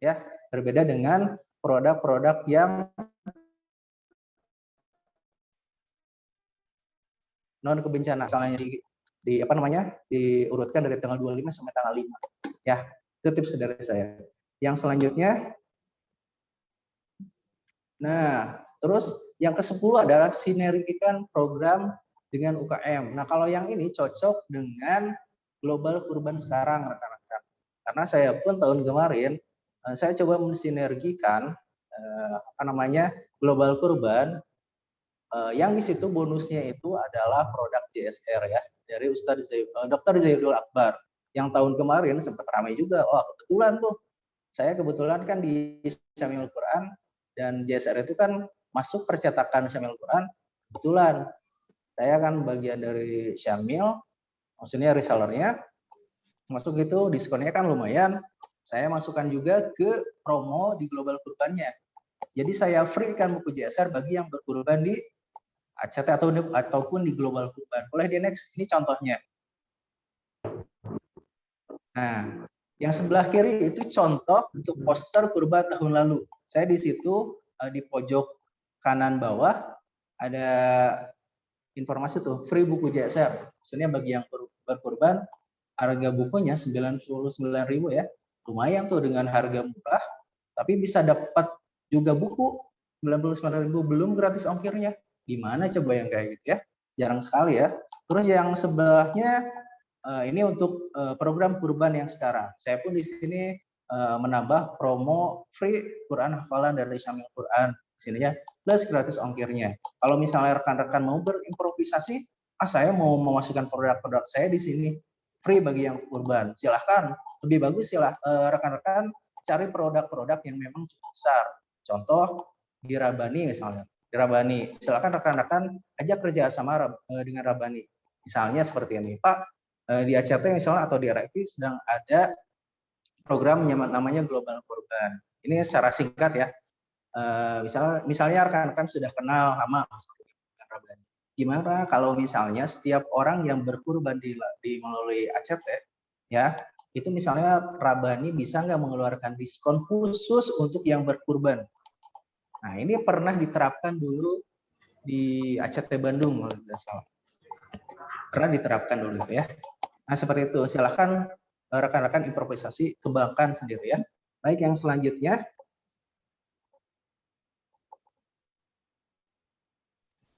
ya. Berbeda dengan produk-produk yang non kebencanaan. Misalnya diurutkan dari tanggal 25 sampai tanggal 5 ya. Itu tips dari saya. Yang selanjutnya, nah terus yang ke-10 adalah sinergikan program dengan UKM. Nah kalau yang ini cocok dengan global kurban sekarang rekan-rekan. Karena saya pun tahun kemarin saya coba mensinergikan global kurban yang di situ bonusnya itu adalah produk JSR ya dari Dr. Zaidul Akbar. Yang tahun kemarin sempat ramai juga. Oh kebetulan tuh saya kebetulan kan di Syamil Quran dan JSR itu kan masuk percetakan Syamil Quran. Kebetulan saya kan bagian dari Syamil, maksudnya resellernya, masuk itu diskonnya kan lumayan. Saya masukkan juga ke promo di global kurbannya. Jadi saya free kan buku JSR bagi yang berkurban di ACT ataupun di global kurban. Boleh di next, ini contohnya. Nah, yang sebelah kiri itu contoh untuk poster kurban tahun lalu. Saya di situ di pojok kanan bawah ada informasi tuh free buku JSR. Maksudnya bagi yang berkurban harga bukunya 99.000 ya. Lumayan tuh dengan harga murah, tapi bisa dapat juga buku 99.000 belum gratis ongkirnya. Gimana coba yang kayak gitu ya? Jarang sekali ya. Terus yang sebelahnya ini untuk program kurban yang sekarang. Saya pun di sini menambah promo free Quran hafalan dari Syamil Quran sini ya, plus gratis ongkirnya. Kalau misalnya rekan-rekan mau berimprovisasi, saya mau memasukkan produk-produk saya di sini free bagi yang kurban. Silahkan, lebih bagus rekan-rekan cari produk-produk yang memang cukup besar. Contoh di Rabani misalnya. Di Rabani, silahkan rekan-rekan ajak kerja sama dengan Rabani. Misalnya seperti ini, Pak, di ACT misalnya atau di RFI sedang ada program namanya Global Kurban. Ini secara singkat ya. Misalnya rekan-rekan sudah kenal lama dengan Rabani. Gimana kalau misalnya setiap orang yang berkurban melalui ACT ya, itu misalnya Rabani bisa nggak mengeluarkan diskon khusus untuk yang berkurban. Nah, ini pernah diterapkan dulu di ACT Bandung kalau tidak salah. Pernah diterapkan dulu ya. Nah, seperti itu. Silahkan rekan-rekan improvisasi, kembangkan sendiri ya. Baik, yang selanjutnya.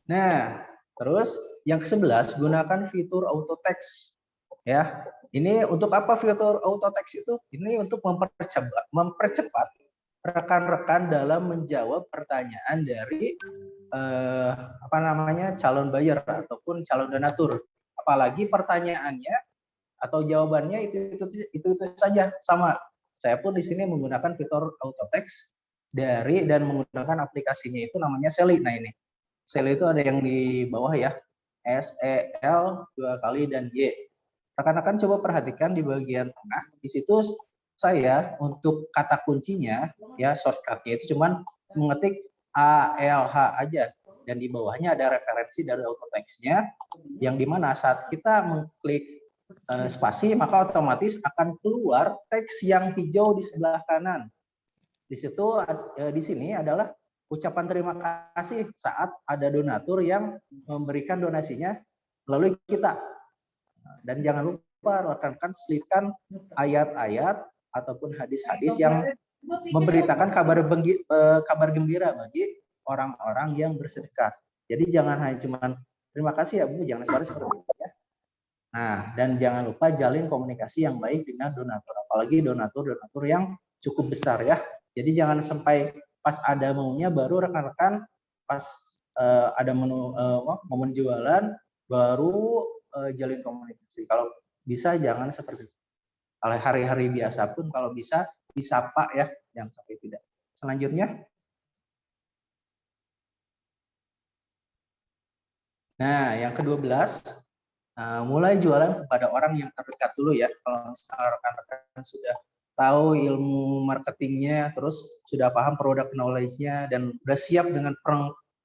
Nah, terus yang ke-11, gunakan fitur auto text. Ya, ini untuk apa fitur auto text itu? Ini untuk mempercepat rekan-rekan dalam menjawab pertanyaan dari calon buyer ataupun calon donatur. Apalagi pertanyaannya atau jawabannya itu saja sama. Saya pun di sini menggunakan fitur auto text dari dan menggunakan aplikasinya itu namanya Seli. Nah ini, Seli itu ada yang di bawah ya, SEL 2 kali dan Y. Rekan-rekan coba perhatikan di bagian tengah, di situ saya untuk kata kuncinya ya shortcutnya itu cuman mengetik ALH aja, dan di bawahnya ada referensi dari auto text-nya yang dimana saat kita mengklik spasi maka otomatis akan keluar teks yang hijau di sebelah kanan. Di situ di sini adalah ucapan terima kasih saat ada donatur yang memberikan donasinya melalui kita. Dan jangan lupa rekan-rekan selipkan ayat-ayat ataupun hadis-hadis yang memberitakan kabar gembira bagi orang-orang yang bersedekah. Jadi jangan hanya cuman terima kasih ya Bu, jangan seperti itu ya. Nah, dan jangan lupa jalin komunikasi yang baik dengan donatur, apalagi donatur yang cukup besar ya. Jadi jangan sampai pas ada maunya baru rekan-rekan pas ada momen jualan baru jalin komunikasi. Kalau bisa jangan seperti itu. Kalau hari-hari biasa pun kalau bisa disapa ya, jangan sampai tidak. Selanjutnya. Nah, yang ke-12, mulai jualan kepada orang yang terdekat dulu ya. Kalau misalnya rekan-rekan sudah tahu ilmu marketingnya, terus sudah paham product knowledge-nya, dan sudah siap dengan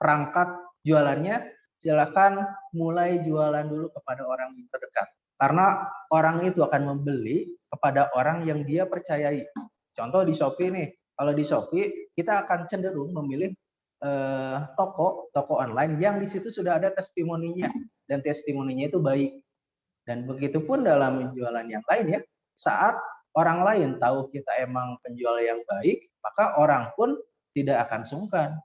perangkat jualannya, silakan mulai jualan dulu kepada orang yang terdekat. Karena orang itu akan membeli kepada orang yang dia percayai. Contoh di Shopee nih, kalau di Shopee kita akan cenderung memilih toko online yang di situ sudah ada testimoninya, dan testimoninya itu baik. Dan begitu pun dalam penjualan yang lain ya, saat orang lain tahu kita emang penjual yang baik, maka orang pun tidak akan sungkan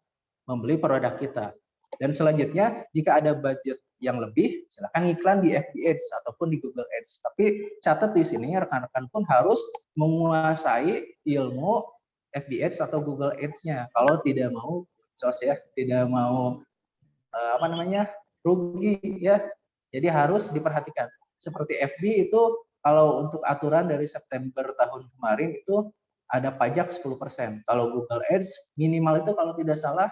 membeli produk kita. Dan selanjutnya, jika ada budget yang lebih, silakan iklan di FB Ads ataupun di Google Ads. Tapi catat di sini rekan-rekan pun harus menguasai ilmu FB Ads atau Google Ads-nya. Kalau tidak mau ya, tidak mau rugi ya. Jadi harus diperhatikan. Seperti FB itu kalau untuk aturan dari September tahun kemarin itu ada pajak 10%. Kalau Google Ads minimal itu kalau tidak salah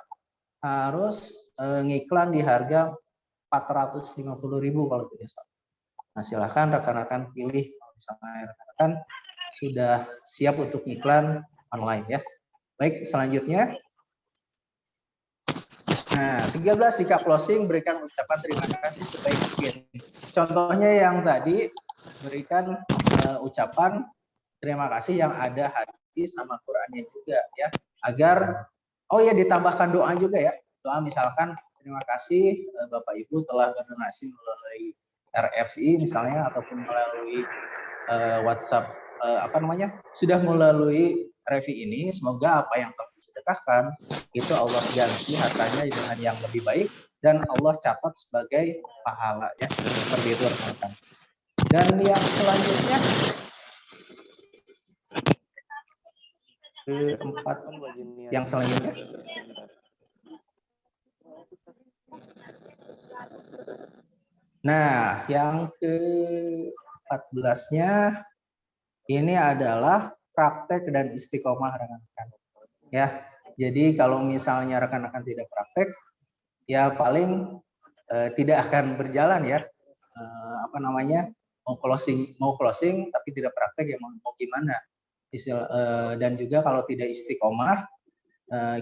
harus ngiklan di harga 450.000 kalau tidak salah. Nah, silahkan rekan-rekan pilih misalnya rekan-rekan sudah siap untuk iklan online ya. Baik, selanjutnya. Nah, 13 jika closing berikan ucapan terima kasih sebaik mungkin. Contohnya yang tadi berikan ucapan terima kasih yang ada hadis sama Qur'annya juga ya. Agar ditambahkan doa juga ya. Doa misalkan terima kasih Bapak Ibu telah berdonasi melalui RFI misalnya ataupun melalui WhatsApp sudah melalui RFI ini, semoga apa yang telah disedekahkan itu Allah ganti hartanya dengan yang lebih baik dan Allah catat sebagai pahala ya. Seperti itu rekan-rekan. Dan yang selanjutnya keempat, yang selanjutnya nah yang ke-14-nya ini adalah praktek dan istiqomah rekan-rekan ya. Jadi kalau misalnya rekan-rekan tidak praktek ya paling tidak akan berjalan ya. Mau closing tapi tidak praktek ya mau gimana. Dan juga kalau tidak istiqomah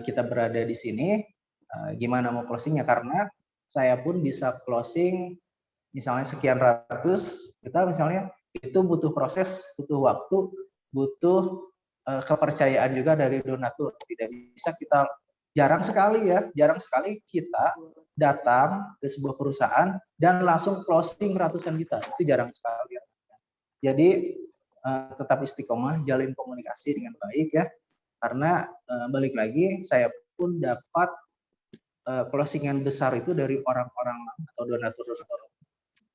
kita berada di sini gimana mau closingnya, karena saya pun bisa closing misalnya sekian ratus, kita misalnya itu butuh proses, butuh waktu, butuh kepercayaan juga dari donatur. Tidak bisa kita jarang sekali kita datang ke sebuah perusahaan dan langsung closing ratusan juta. Itu jarang sekali. Jadi tetap istiqomah, jalin komunikasi dengan baik ya. Karena balik lagi saya pun dapat closingan besar itu dari orang-orang atau donatur-donatur.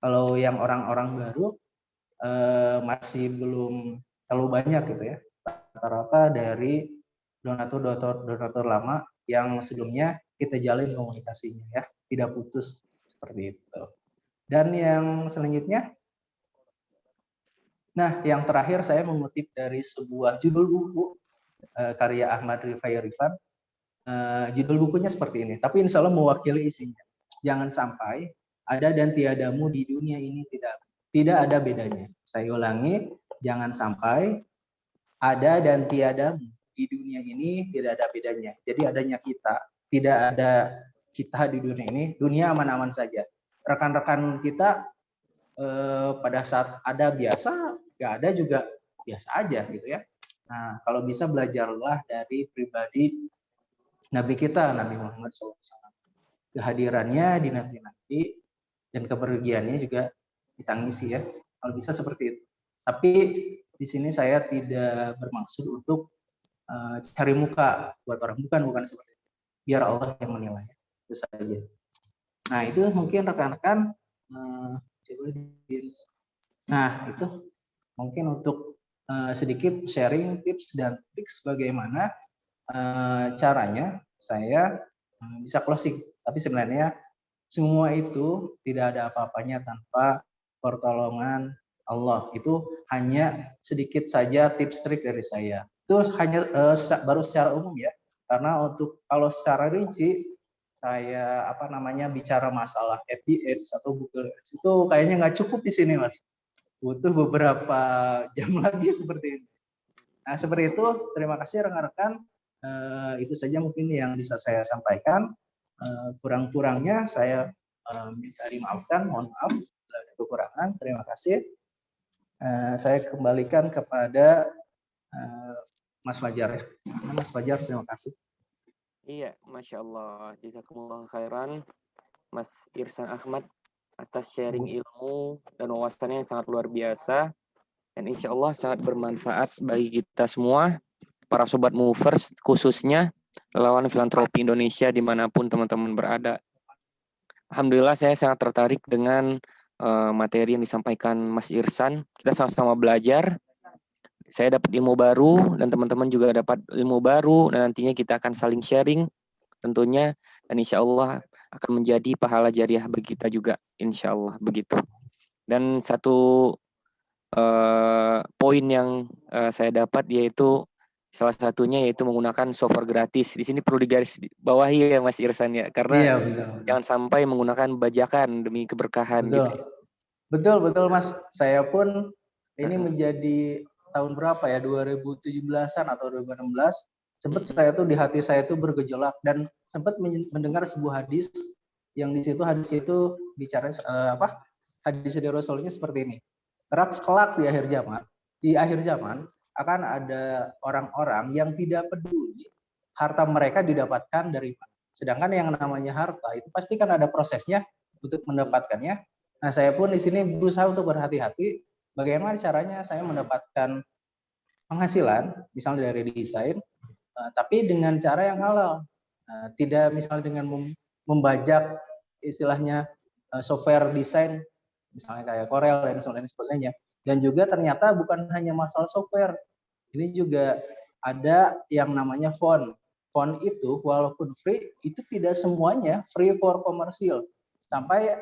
Kalau yang orang-orang baru masih belum terlalu banyak gitu ya. Rata-rata dari donatur lama yang sebelumnya kita jalin komunikasinya ya, tidak putus seperti itu. Dan yang selanjutnya, nah yang terakhir saya mengutip dari sebuah judul buku karya Ahmad Rifai Rifan. Judul bukunya seperti ini, tapi insya Allah mewakili isinya. Jangan sampai ada dan tiadamu di dunia ini tidak ada bedanya. Saya ulangi, jangan sampai ada dan tiadamu di dunia ini tidak ada bedanya. Jadi adanya kita, tidak ada kita di dunia ini, dunia aman-aman saja. Rekan-rekan kita pada saat ada biasa, nggak ada juga biasa aja gitu ya. Nah, kalau bisa belajarlah dari pribadi Nabi kita, Nabi Muhammad SAW. Kehadirannya dinanti-nanti dan kepergiannya juga ditangisi ya. Kalau bisa seperti itu. Tapi di sini saya tidak bermaksud untuk cari muka buat orang, bukan seperti itu. Biar Allah yang menilai. Itu saja. Nah, itu mungkin rekan-rekan coba nah, itu mungkin untuk sedikit sharing tips dan trik bagaimana caranya saya bisa closing. Tapi sebenarnya semua itu tidak ada apa-apanya tanpa pertolongan Allah. Itu hanya sedikit saja tips trik dari saya. Itu hanya baru secara umum ya. Karena untuk kalau secara rinci saya bicara masalah FBH atau Google Ads itu kayaknya nggak cukup di sini, Mas. Butuh beberapa jam lagi seperti ini. Nah, seperti itu. Terima kasih rekan-rekan. Itu saja mungkin yang bisa saya sampaikan. Kurang-kurangnya saya minta dimaafkan, mohon maaf bila ada kekurangan. Terima kasih. Saya kembalikan kepada Mas Fajar ya. Mas Fajar, terima kasih. Iya, Masya Allah. Jazakumullah khairan, Mas Irsan Ahmad, atas sharing ilmu dan wawasannya yang sangat luar biasa. Dan insya Allah sangat bermanfaat bagi kita semua, para Sobat Movers, khususnya relawan filantropi Indonesia dimanapun teman-teman berada. Alhamdulillah saya sangat tertarik dengan materi yang disampaikan Mas Irsan. Kita sama-sama belajar. Saya dapat ilmu baru dan teman-teman juga dapat ilmu baru, dan nantinya kita akan saling sharing tentunya, dan insya Allah akan menjadi pahala jariah bagi kita juga, insya Allah begitu. Dan satu poin yang saya dapat yaitu salah satunya yaitu menggunakan software gratis. Di sini perlu digarisbawahi ya Mas Irsan ya, karena iya, betul. Jangan sampai menggunakan bajakan demi keberkahan betul. gitu. Betul Mas. Saya pun ini menjadi tahun berapa ya, 2017-an atau 2016, sempat saya tuh di hati saya tuh bergejolak dan sempat mendengar sebuah hadis yang di situ hadis itu bicara hadis dari Rasulnya seperti ini. Kelak di akhir zaman akan ada orang-orang yang tidak peduli harta mereka didapatkan dari mana. Sedangkan yang namanya harta itu pasti kan ada prosesnya untuk mendapatkannya. Nah, saya pun di sini berusaha untuk berhati-hati bagaimana caranya saya mendapatkan penghasilan, misalnya dari desain, tapi dengan cara yang halal. Tidak misalnya dengan membajak istilahnya software desain, misalnya kayak Corel dan sebagainya. Dan juga ternyata bukan hanya masalah software, ini juga ada yang namanya font. Font itu walaupun free, itu tidak semuanya free for commercial. Sampai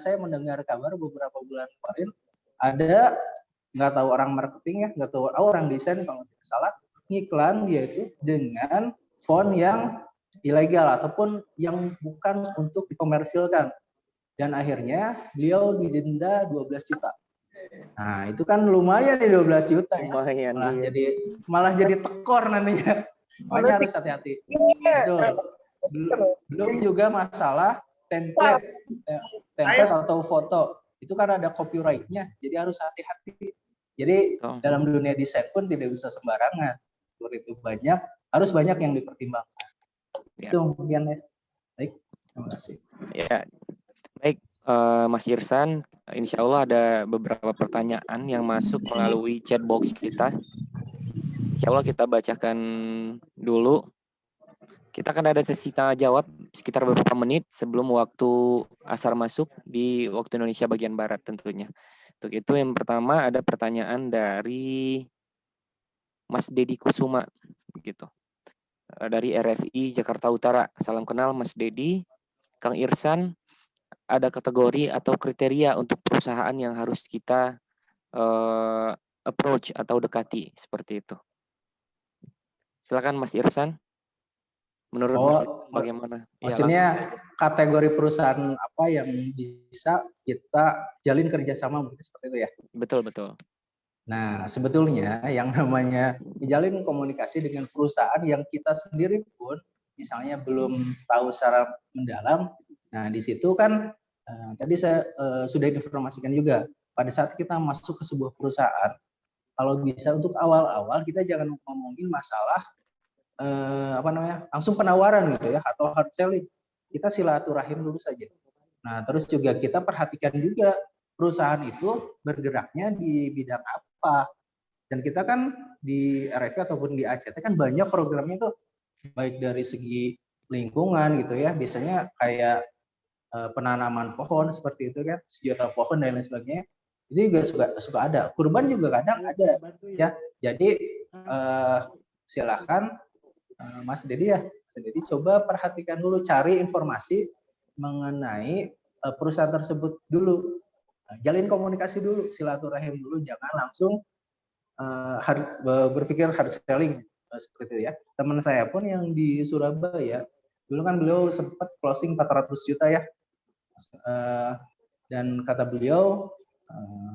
saya mendengar kabar beberapa bulan kemarin, ada nggak tahu orang marketing ya, nggak tahu orang desain kalau tidak salah, ngiklan yaitu dengan font yang ilegal ataupun yang bukan untuk dikomersilkan. Dan akhirnya beliau didenda 12 juta. Nah, itu kan lumayan nih 12 juta ya. Lumayan, malah jadi tekor nantinya. Makanya harus hati-hati. Belum juga masalah template atau foto. Itu kan ada copyright-nya, jadi harus hati-hati. Jadi dalam dunia desain pun tidak bisa sembarangan. Itu harus banyak yang dipertimbangkan. Ya. Itu mungkin ya. Baik, terima kasih. Ya, baik Mas Irsan, insya Allah ada beberapa pertanyaan yang masuk melalui chat box kita. Insya Allah kita bacakan dulu. Kita akan ada sesi tanya jawab sekitar beberapa menit sebelum waktu asar masuk di waktu Indonesia bagian Barat tentunya. Untuk itu yang pertama ada pertanyaan dari Mas Dedi Kusuma, begitu. Dari RFI Jakarta Utara. Salam kenal Mas Dedi. Kang Irsan, ada kategori atau kriteria untuk perusahaan yang harus kita approach atau dekati seperti itu? Silakan Mas Irsan. Menurut Mas Irsan bagaimana? Maksudnya kategori perusahaan apa yang bisa kita jalin kerjasama seperti itu ya? Betul, betul. Nah, sebetulnya yang namanya menjalin komunikasi dengan perusahaan yang kita sendiri pun misalnya belum tahu secara mendalam, nah di situ kan tadi saya sudah informasikan juga, pada saat kita masuk ke sebuah perusahaan, kalau bisa untuk awal-awal kita jangan ngomongin masalah langsung penawaran gitu ya atau hard selling. Kita silaturahim dulu saja. Nah, terus juga kita perhatikan juga perusahaan itu bergeraknya di bidang apa. Dan kita kan di RFK ataupun di ACT kan banyak programnya tuh, baik dari segi lingkungan gitu ya, biasanya kayak penanaman pohon seperti itu kan, sejuta pohon dan lain sebagainya. Itu juga suka ada. Kurban juga kadang ada ya. Jadi silakan Mas Dedi ya, Mas Dedi coba perhatikan dulu, cari informasi mengenai perusahaan tersebut dulu, jalin komunikasi dulu, silaturahim dulu, jangan langsung berpikir hard selling seperti itu ya. Teman saya pun yang di Surabaya, dulu kan beliau sempat closing 400 juta ya, dan kata beliau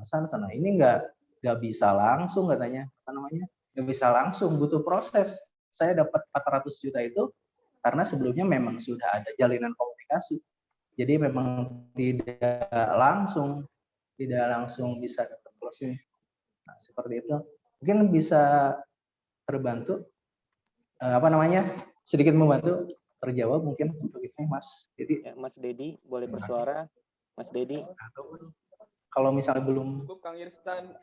sana ini nggak bisa langsung katanya, nggak bisa langsung, butuh proses. Saya dapat 400 juta itu karena sebelumnya memang sudah ada jalinan komunikasi. Jadi memang tidak langsung bisa dapat closing. Nah, seperti itu. Mungkin bisa terbantu sedikit membantu terjawab mungkin untuk itu Mas Dedi. Ya, Mas Dedi boleh bersuara. Mas Dedi. Kalau misalnya belum Kang Irsan.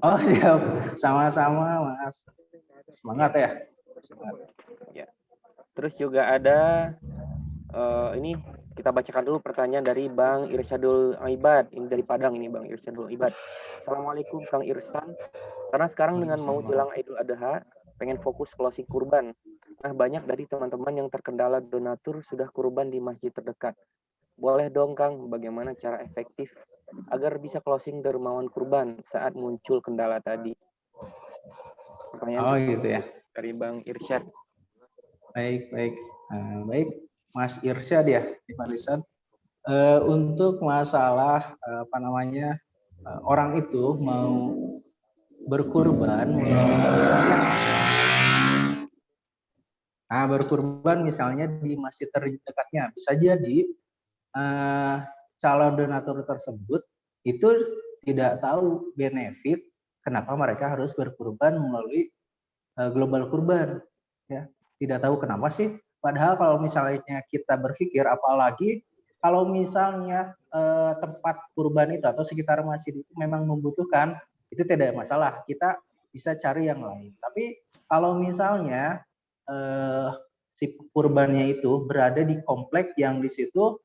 Oh siap, sama-sama Mas. Semangat ya. Semangat. Ya. Terus juga ada ini kita bacakan dulu pertanyaan dari Bang Irsyadul Ibad. Ini dari Padang ini Bang Irsyadul Ibad. Assalamualaikum Kang Irsan. Karena sekarang dengan mau jelang Idul Adha, pengen fokus closing kurban. Nah, banyak dari teman-teman yang terkendala donatur sudah kurban di masjid terdekat. Boleh dong Kang, bagaimana cara efektif agar bisa closing dermawan kurban saat muncul kendala tadi? Pertanyaan gitu ya. Dari Bang Irsyad. Baik. Baik, Mas Irsyad ya, Pak Irsyad. Untuk masalah orang itu mau berkurban, berkurban misalnya di masjid terdekatnya, bisa jadi calon donatur tersebut itu tidak tahu benefit kenapa mereka harus berkurban melalui global kurban, ya. Tidak tahu kenapa sih. Padahal kalau misalnya kita berpikir, apalagi kalau misalnya tempat kurban itu atau sekitar masjid itu memang membutuhkan, itu tidak ada masalah. Kita bisa cari yang lain. Tapi kalau misalnya si kurbannya itu berada di komplek yang di situ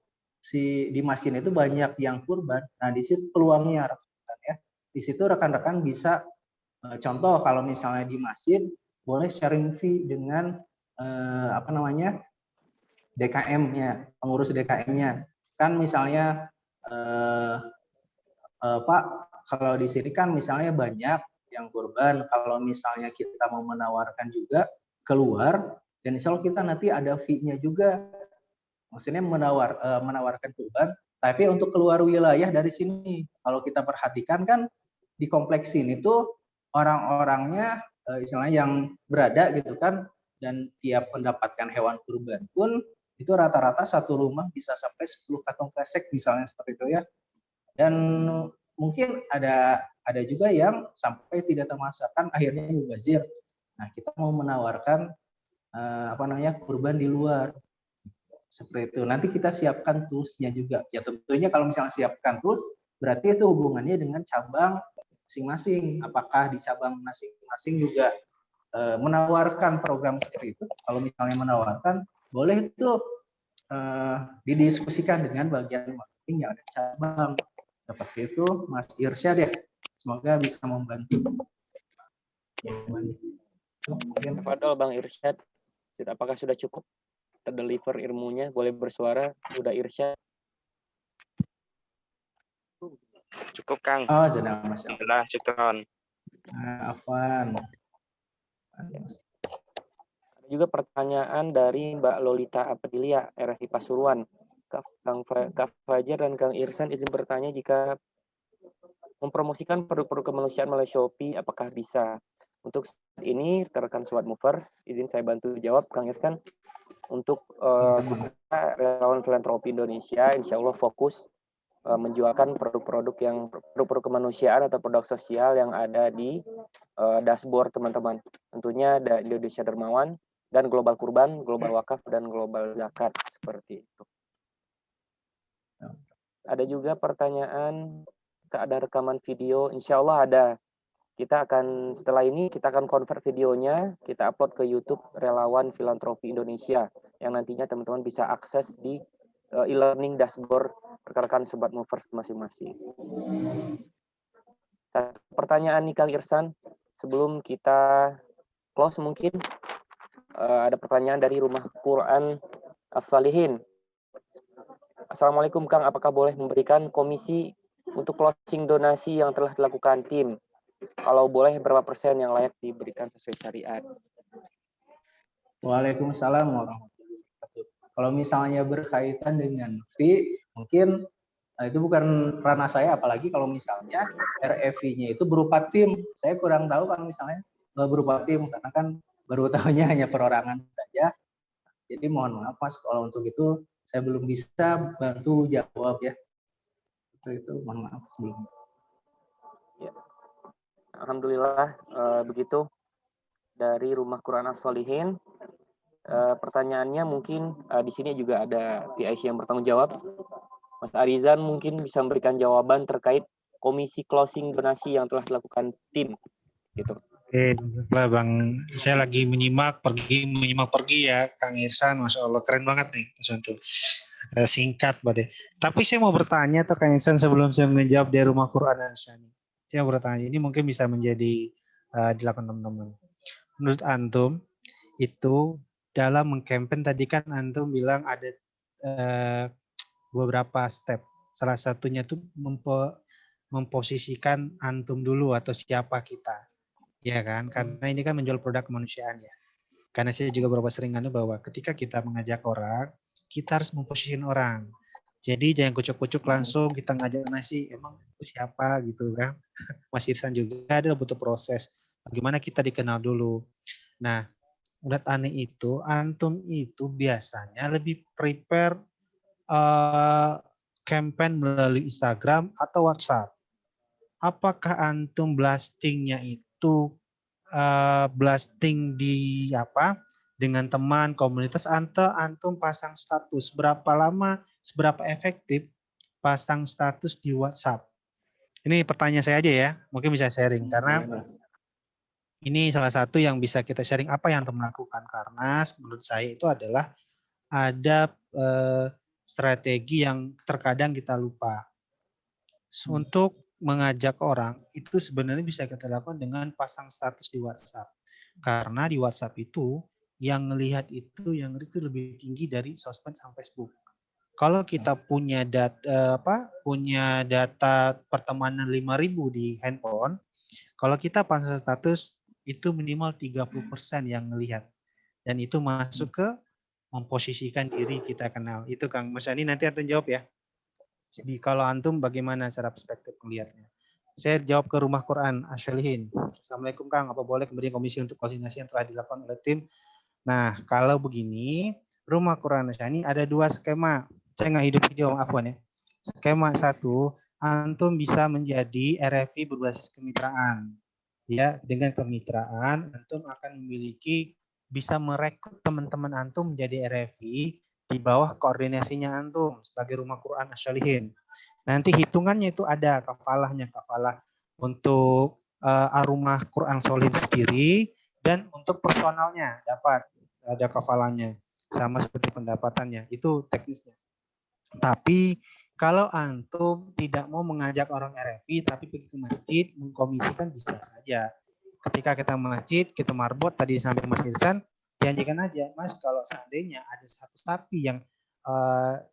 di masjid itu banyak yang kurban, nah di situ peluangnya rekan-rekan ya. Di situ rekan-rekan bisa contoh kalau misalnya di masjid boleh sharing fee dengan DKM-nya, pengurus DKM-nya. Kan misalnya Pak, kalau di sini kan misalnya banyak yang kurban, kalau misalnya kita mau menawarkan juga keluar, dan insya Allah kita nanti ada fee-nya juga. Maksudnya menawarkan kurban, tapi untuk keluar wilayah dari sini. Kalau kita perhatikan kan di kompleks ini tuh orang-orangnya istilahnya yang berada gitu kan, dan tiap mendapatkan hewan kurban pun itu rata-rata satu rumah bisa sampai 10 kantong kresek misalnya seperti itu ya. Dan mungkin ada juga yang sampai tidak termasukkan akhirnya mubazir. Nah, kita mau menawarkan kurban di luar. Seperti itu. Nanti kita siapkan toolsnya juga. Ya tentunya kalau misalnya siapkan tools, berarti itu hubungannya dengan cabang masing-masing. Apakah di cabang masing-masing juga menawarkan program seperti itu? Kalau misalnya menawarkan, boleh itu didiskusikan dengan bagian marketing yang ada di cabang. Seperti itu, Mas Irsyad ya. Semoga bisa membantu. Mungkin Bang Irsyad, apakah sudah cukup terdeliver ilmunya? Boleh bersuara, udah Irsyad. Cukup Kang. Oh, sudah Mas. Alhamdulillah, syukron. Afwan. Ada juga pertanyaan dari Mbak Lolita Aprilia, RFI Pasuruan. Kak Fajar dan Kang Irsan izin bertanya, jika mempromosikan produk-produk kemanusiaan melalui Shopee, apakah bisa? Untuk saat ini, rekan Sobat Movers, izin saya bantu jawab, Kang Irsan. Untuk kita relawan filantropi Indonesia, insya Allah fokus menjualkan produk-produk kemanusiaan atau produk sosial yang ada di dashboard teman-teman. Tentunya ada Indonesia Dermawan dan Global Kurban, Global Wakaf, dan Global Zakat, seperti itu. Ada juga pertanyaan, ada rekaman video, insya Allah ada. Setelah ini kita akan convert videonya, kita upload ke YouTube Relawan Filantropi Indonesia, yang nantinya teman-teman bisa akses di e-learning dashboard rekan-rekan Sobat Movers masing-masing. Satu pertanyaan nih Kang Irsan, sebelum kita close mungkin ada pertanyaan dari Rumah Quran As-Salihin. Assalamualaikum Kang, apakah boleh memberikan komisi untuk closing donasi yang telah dilakukan tim? Kalau boleh, berapa persen yang layak diberikan sesuai syariat? Waalaikumsalam warahmatullahi wabarakatuh. Kalau misalnya berkaitan dengan fee, mungkin itu bukan ranah saya, apalagi kalau misalnya RFI-nya itu berupa tim. Saya kurang tahu kalau misalnya berupa tim, karena kan baru tahunya hanya perorangan saja. Jadi mohon maaf Mas, kalau untuk itu saya belum bisa bantu jawab ya. Itu mohon maaf sebelumnya. Ya. Alhamdulillah begitu dari Rumah Quran As-Solihin. Pertanyaannya mungkin di sini juga ada PIC yang bertanggung jawab. Mas Arizan mungkin bisa memberikan jawaban terkait komisi closing donasi yang telah dilakukan tim, gitu. Oke, lah Bang. Saya lagi menyimak pergi ya, Kang Irsan. Masya Allah, keren banget nih, Mas Anto. Singkat, Bade. Tapi saya mau bertanya tuh Kang Irsan sebelum saya menjawab dari Rumah Quran Indonesia. Saya mau bertanya, ini mungkin bisa menjadi dilakukan teman-teman. Menurut Antum, itu dalam mengkampen tadi kan Antum bilang ada beberapa step. Salah satunya tuh memposisikan Antum dulu atau siapa kita. Ya kan, karena ini kan menjual produk kemanusiaan ya. Karena saya juga beberapa sering bahwa ketika kita mengajak orang, kita harus memposisikan orang. Jadi jangan kucuk-kucuk langsung kita ngajak nasi, emang itu siapa gitu kan. Mas Irsan juga ada butuh proses. Bagaimana kita dikenal dulu. Nah, menurut aneh itu, Antum itu biasanya lebih prepare campaign melalui Instagram atau WhatsApp. Apakah Antum blastingnya itu blasting di dengan teman komunitas atau Antum pasang status? Berapa lama, seberapa efektif pasang status di WhatsApp? Ini pertanyaan saya aja ya, mungkin bisa sharing karena ini salah satu yang bisa kita sharing apa yang Antum lakukan, karena menurut saya itu adalah ada strategi yang terkadang kita lupa. Untuk mengajak orang itu sebenarnya bisa kita lakukan dengan pasang status di WhatsApp. Karena di WhatsApp itu yang melihat itu lebih tinggi dari sosmed sama Facebook. Kalau kita punya data pertemanan 5.000 di handphone, kalau kita pasang status itu minimal 30% yang melihat. Dan itu masuk ke memposisikan diri kita kenal. Itu Kang Mas Yani nanti Antum jawab ya. Jadi kalau Antum bagaimana secara perspektif melihatnya? Saya jawab ke Rumah Quran As-Salihin. Assalamualaikum Kang, apa boleh kemudian komisi untuk koordinasi yang telah dilakukan oleh tim? Nah, kalau begini, Rumah Quran As-Salihin ada dua skema. Saya nggak hidup video, afwan ya. Skema satu, Antum bisa menjadi RFI berbasis kemitraan. Ya, dengan kemitraan, Antum akan memiliki bisa merekrut teman-teman Antum menjadi RFI di bawah koordinasinya Antum sebagai Rumah Quran As-Salihin. Nanti hitungannya itu ada kafalah untuk Rumah Quran As-Salihin sendiri dan untuk personalnya dapat ada kafalahnya sama seperti pendapatannya, itu teknisnya. Tapi kalau Antum tidak mau mengajak orang RFI tapi pergi ke masjid mengkomisikan bisa saja. Ketika kita masjid, kita marbot tadi sampai Mas Irsan, janjikan aja, Mas, kalau seandainya ada satu sapi yang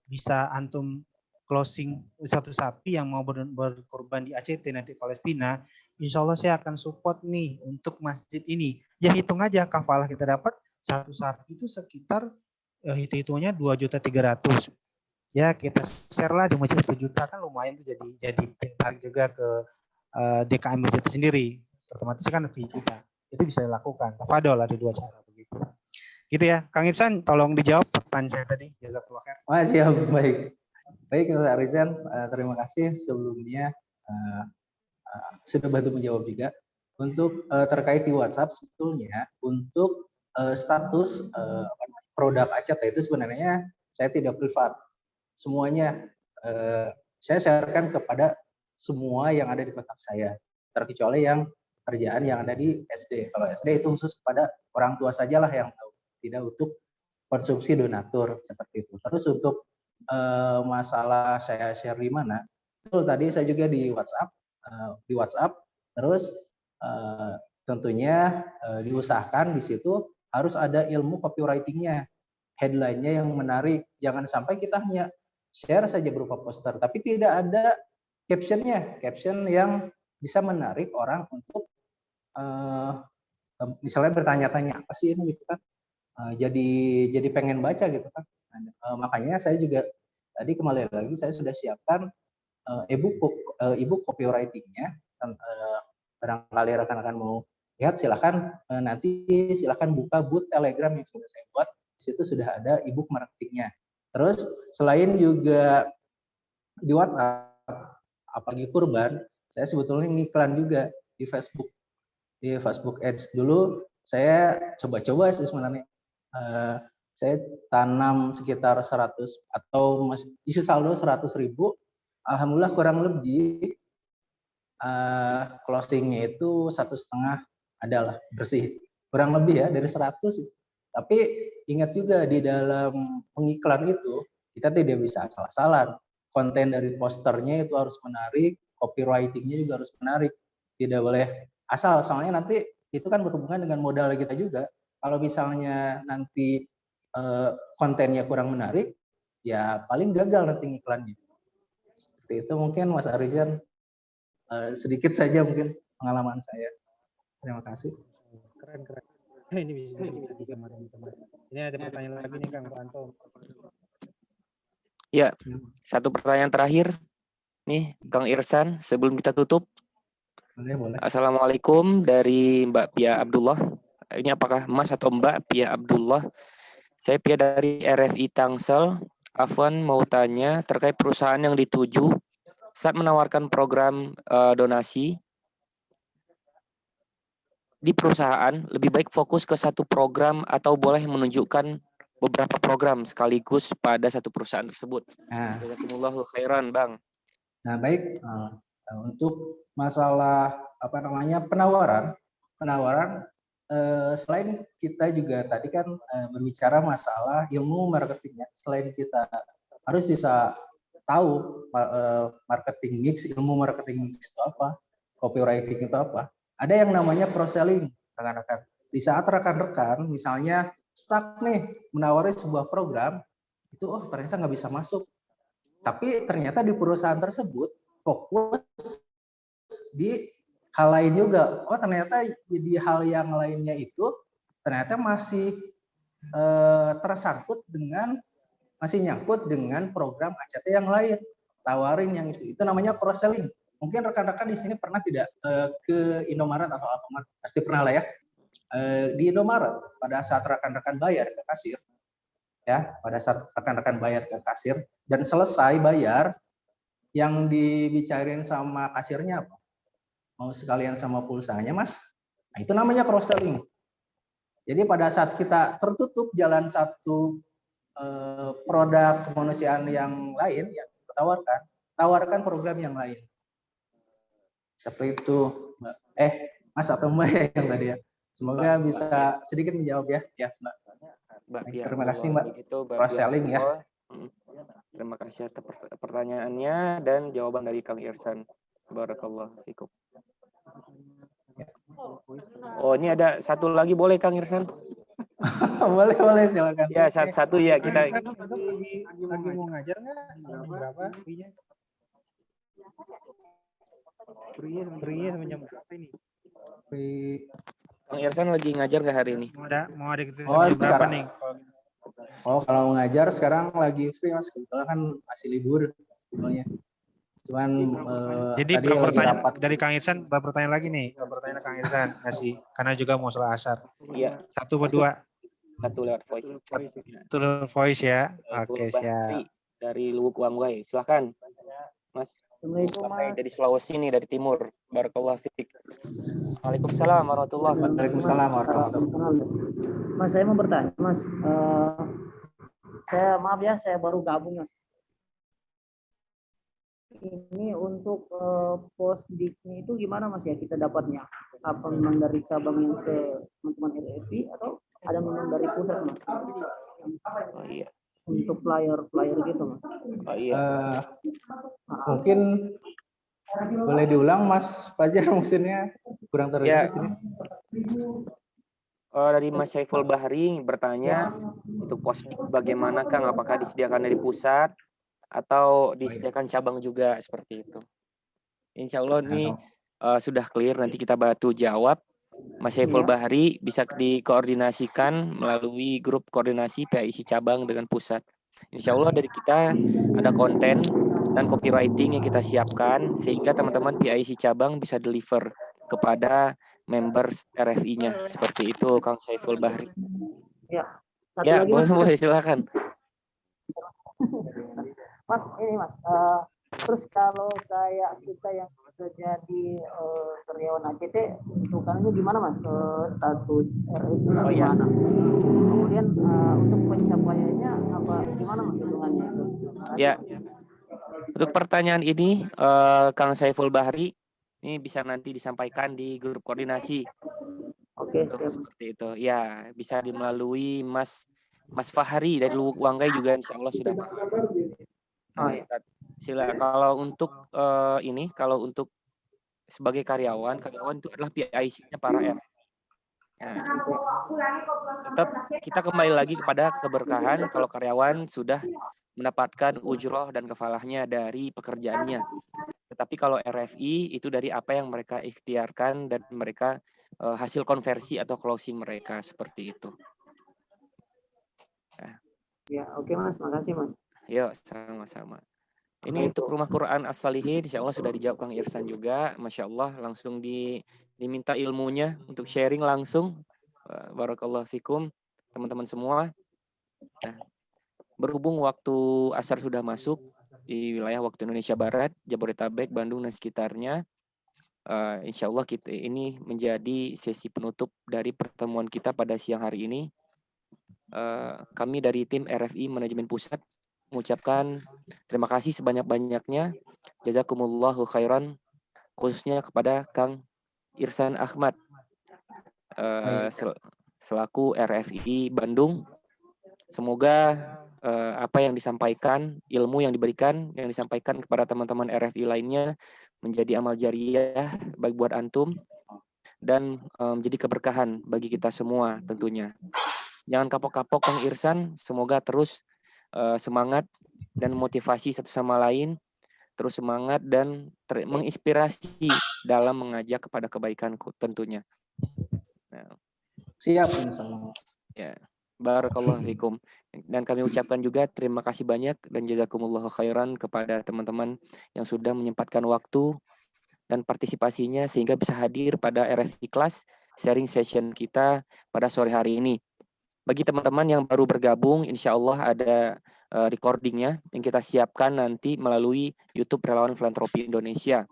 bisa Antum closing, satu sapi yang mau berkorban di ACT nanti Palestina, insya Allah saya akan support nih untuk masjid ini. Ya hitung aja kafalah kita dapat satu sapi itu sekitar hitung-hitungnya 2.300.000. Ya kita share lah di masjid 1 juta kan lumayan tuh jadi tarik juga ke DKM masjid itu sendiri. Otomatis kan fee kita. Itu bisa dilakukan. Tafadol ada 2 cara begitu. Gitu ya. Kang Irsan tolong dijawab pertanyaan saya tadi. Jazakallah khair. Siap, baik. Baik, Mas Arizan, terima kasih sebelumnya sudah bantu menjawab juga. Untuk terkait di WhatsApp sebetulnya untuk status produk ACAT itu sebenarnya saya tidak privat. Semuanya saya sharekan kepada semua yang ada di kotak saya, terkecuali yang kerjaan yang ada di SD. Kalau SD itu khusus kepada orang tua sajalah yang tahu, tidak untuk konsumsi donatur seperti itu. Terus untuk masalah saya share di mana, itu tadi saya juga di WhatsApp, terus tentunya diusahakan di situ harus ada ilmu copywriting-nya, headline-nya yang menarik. Jangan sampai kita hanya share saja berupa poster, tapi tidak ada caption-nya, caption yang bisa menarik orang untuk misalnya bertanya-tanya apa sih ini gitu kan, jadi pengen baca gitu kan. Makanya saya juga tadi kembali lagi saya sudah siapkan ebook copywriting-nya. Barangkali rekan-rekan mau lihat silahkan nanti silahkan buka booth Telegram yang sudah saya buat. Di situ sudah ada ebook marketingnya. Terus selain juga di WhatsApp, apalagi kurban, saya sebetulnya ngiklan juga di Facebook. Di Facebook Ads dulu saya coba-coba sih sebenarnya. Saya tanam sekitar 100 atau isi saldo 100.000. Alhamdulillah kurang lebih closingnya itu 1,5 adalah bersih. Kurang lebih ya dari 100. Tapi ingat juga di dalam pengiklan itu kita tidak bisa asal-asalan. Konten dari posternya itu harus menarik, copywriting-nya juga harus menarik. Tidak boleh asal, soalnya nanti itu kan berhubungan dengan modal kita juga. Kalau misalnya nanti kontennya kurang menarik, ya paling gagal nanti iklannya. Seperti itu mungkin Mas Arizan, sedikit saja mungkin pengalaman saya. Terima kasih. Keren. Ini bisa sama teman-teman. Ini ada pertanyaan lagi nih Kang Anto. Ya, satu pertanyaan terakhir nih Kang Irsan sebelum kita tutup. Boleh. Assalamualaikum dari Mbak Pia Abdullah. Ini apakah Mas atau Mbak Pia Abdullah? Saya Pia dari RFI Tangsel. Afwan mau tanya terkait perusahaan yang dituju saat menawarkan program donasi. Di perusahaan lebih baik fokus ke satu program atau boleh menunjukkan beberapa program sekaligus pada satu perusahaan tersebut. Jazakumullahu khairan, Bang. Nah, baik. Untuk masalah penawaran selain kita juga tadi kan berbicara masalah ilmu marketingnya, selain kita harus bisa tahu marketing mix, ilmu marketing mix itu apa, copywriting itu apa, ada yang namanya cross-selling, rekan-rekan. Di saat rekan-rekan misalnya stuck nih menawari sebuah program, itu ternyata nggak bisa masuk. Tapi ternyata di perusahaan tersebut fokus di hal lain juga. Ternyata di hal yang lainnya itu ternyata masih masih nyangkut dengan program ACT yang lain. Tawarin yang itu namanya cross-selling. Mungkin rekan-rekan di sini pernah tidak ke Indomaret atau Alfamart? Pasti pernah lah ya. Di Indomaret pada saat rekan-rekan bayar ke kasir, ya, pada saat rekan-rekan bayar ke kasir dan selesai bayar, yang dibicarain sama kasirnya apa? Mau sekalian sama pulsanya, Mas? Nah, itu namanya cross-selling. Jadi pada saat kita tertutup jalan satu produk kemanusiaan yang lain yang tawarkan program yang lain. Seperti itu, Mbak. Mas atau Mbak ya yang tadi ya. Semoga bisa sedikit menjawab ya, Mbak. Terima kasih Mbak. Cross-selling ya. Terima kasih atas pertanyaannya dan jawaban dari Kang Irsan. Barakallahu fikum. Ini ada satu lagi, boleh Kang Irsan? boleh silakan. Ya, satu ya kita. Lagi mau ngajar nggak? Berapa fee-nya? Free sampai jam berapa ini? Free. Kang Irsan lagi ngajar nggak hari ini? Mau ada gitu Oh, sampai jam berapa sekarang. nih? Oh, kalau ngajar sekarang lagi free Mas. Kebetulan kan masih libur sebetulnya. Cuman Jadi tadi lagi rapat. dari Kang Irsan beberapa pertanyaan lagi nih. Beberapa pertanyaan Kang Irsan ngasih karena juga mau sholat asar. Iya. Satu berdua. Satu lewat voice. Satu voice ya. Oke, Bahri siap. dari Luwuk Wangwai. Silakan, Mas. Assalamualaikum, Mas. Dari Sulawesi nih, dari timur. Barakallahu fiik. Waalaikumsalam warahmatullahi wabarakatuh. Waalaikumsalam warahmatullahi wabarakatuh. Mas, saya mau bertanya, Mas. Saya maaf ya, saya baru gabung, Mas. Ini untuk posdiknya itu gimana, Mas ya kita dapatnya? Apa memang dari cabang yang ke teman-teman RFI atau ada memang dari pusat, Mas? Oh iya. Untuk flyer gitu, Mas. Oh iya. Mungkin boleh diulang Mas Fajar, maksudnya kurang terdengar sini. Dari Mas Syaiful Bahri bertanya untuk posdik bagaimana Kang, apakah disediakan dari pusat atau disediakan cabang juga seperti itu? Insya Allah ini sudah clear, nanti kita bantu jawab. Mas Syaiful Bahri bisa dikoordinasikan melalui grup koordinasi PAIC cabang dengan pusat. Insya Allah dari kita ada konten dan copywriting yang kita siapkan sehingga teman-teman PAIC cabang bisa deliver kepada members RFI-nya. Seperti itu Kang Syaiful Bahri. Ya, ya lagi, boleh silakan. Mas, ini Mas, terus kalau kayak kita yang sudah jadi karyawan ACT, hitungannya gimana Mas? Status RFI gimana? Kemudian untuk pencapaiannya apa gimana Mas hitungannya itu? Ya, untuk pertanyaan ini Kang Syaiful Bahri ini bisa nanti disampaikan di grup koordinasi. Oke. Seperti itu. Ya, bisa melalui Mas Fahri dari Luwuk Wanggai juga insya Allah sudah paham. Nah, sila kalau untuk kalau untuk sebagai karyawan itu adalah PIC-nya para RFI. Nah, tetap kita kembali lagi kepada keberkahan kalau karyawan sudah mendapatkan ujroh dan kafalahnya dari pekerjaannya. Tetapi kalau RFI itu dari apa yang mereka ikhtiarkan dan mereka hasil konversi atau closing mereka seperti itu. Nah. Ya, oke Mas, makasih Mas. Yuk, sama-sama. Ini untuk Rumah Quran As-Salihin, insya Allah sudah dijawab Kang Irsan juga. Masya Allah, langsung diminta ilmunya untuk sharing langsung. Barakallahu fikum, teman-teman semua. Nah, berhubung waktu asar sudah masuk di wilayah waktu Indonesia Barat, Jabodetabek, Bandung, dan sekitarnya, insya Allah kita ini menjadi sesi penutup dari pertemuan kita pada siang hari ini. Kami dari tim RFI Manajemen Pusat mengucapkan terima kasih sebanyak-banyaknya, jazakumullahu khairan, khususnya kepada Kang Irsan Ahmad selaku RFI Bandung. Semoga apa yang disampaikan, ilmu yang diberikan, yang disampaikan kepada teman-teman RFI lainnya menjadi amal jariah bagi buat antum dan menjadi keberkahan bagi kita semua tentunya. Jangan kapok-kapok Kang Irsan, semoga terus semangat dan motivasi satu sama lain, terus semangat dan menginspirasi dalam mengajak kepada kebaikan tentunya. Nah, siap insyaallah. Ya, barakallahu fikum. Dan kami ucapkan juga terima kasih banyak dan jazakumullahu khairan kepada teman-teman yang sudah menyempatkan waktu dan partisipasinya sehingga bisa hadir pada RFI Class sharing session kita pada sore hari ini. Bagi teman-teman yang baru bergabung, insya Allah ada recordingnya yang kita siapkan nanti melalui YouTube Relawan Filantropi Indonesia.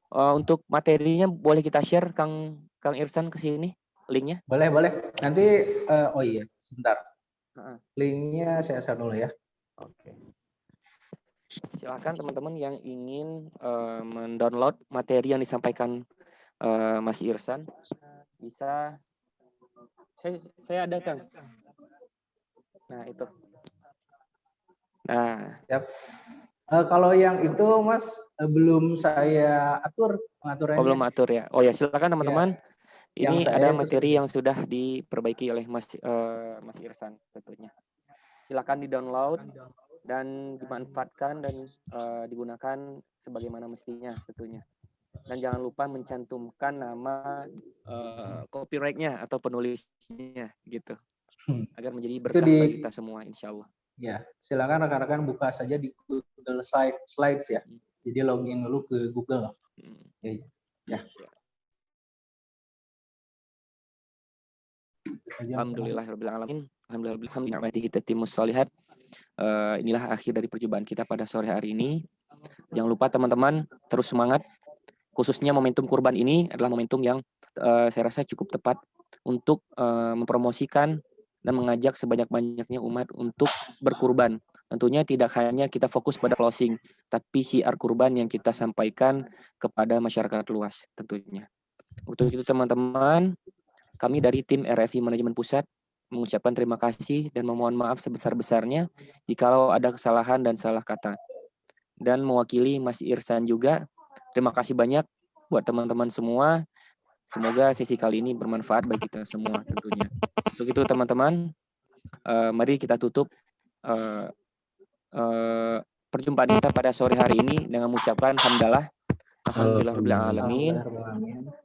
Untuk materinya boleh kita share Kang Irsan ke sini linknya? Boleh. Nanti oh iya, sebentar. Linknya saya share dulu ya. Oke. Silakan teman-teman yang ingin mendownload materi yang disampaikan Mas Irsan bisa. Saya ada Kang. Nah itu. Nah. Siap. Kalau yang itu Mas belum saya atur pengaturannya. Belum atur ya. Oh ya silakan teman-teman. Ya. Ini ada materi yang sudah diperbaiki oleh Mas Irsan tentunya. Silakan di-download dan dimanfaatkan dan digunakan sebagaimana mestinya tentunya. Dan jangan lupa mencantumkan nama copyright-nya atau penulisnya gitu. Agar menjadi berkah bagi kita semua insya Allah. Ya, silakan rekan-rekan buka saja di Google Slides ya. Jadi login dulu ke Google. Ya. Alhamdulillahirabbil alamin. Alhamdulillah. Inilah akhir dari perjumpaan kita pada sore hari ini. Jangan lupa teman-teman terus semangat. Khususnya momentum kurban ini adalah momentum yang saya rasa cukup tepat untuk mempromosikan dan mengajak sebanyak-banyaknya umat untuk berkurban. Tentunya tidak hanya kita fokus pada closing, tapi syiar kurban yang kita sampaikan kepada masyarakat luas tentunya. Untuk itu teman-teman, kami dari tim RFI Manajemen Pusat mengucapkan terima kasih dan memohon maaf sebesar-besarnya jikalau ada kesalahan dan salah kata. Dan mewakili Mas Irsan juga, terima kasih banyak buat teman-teman semua. Semoga sesi kali ini bermanfaat bagi kita semua tentunya. Untuk itu teman-teman, mari kita tutup perjumpaan kita pada sore hari ini dengan mengucapkan hamdalah. Alhamdulillahirabbil alamin.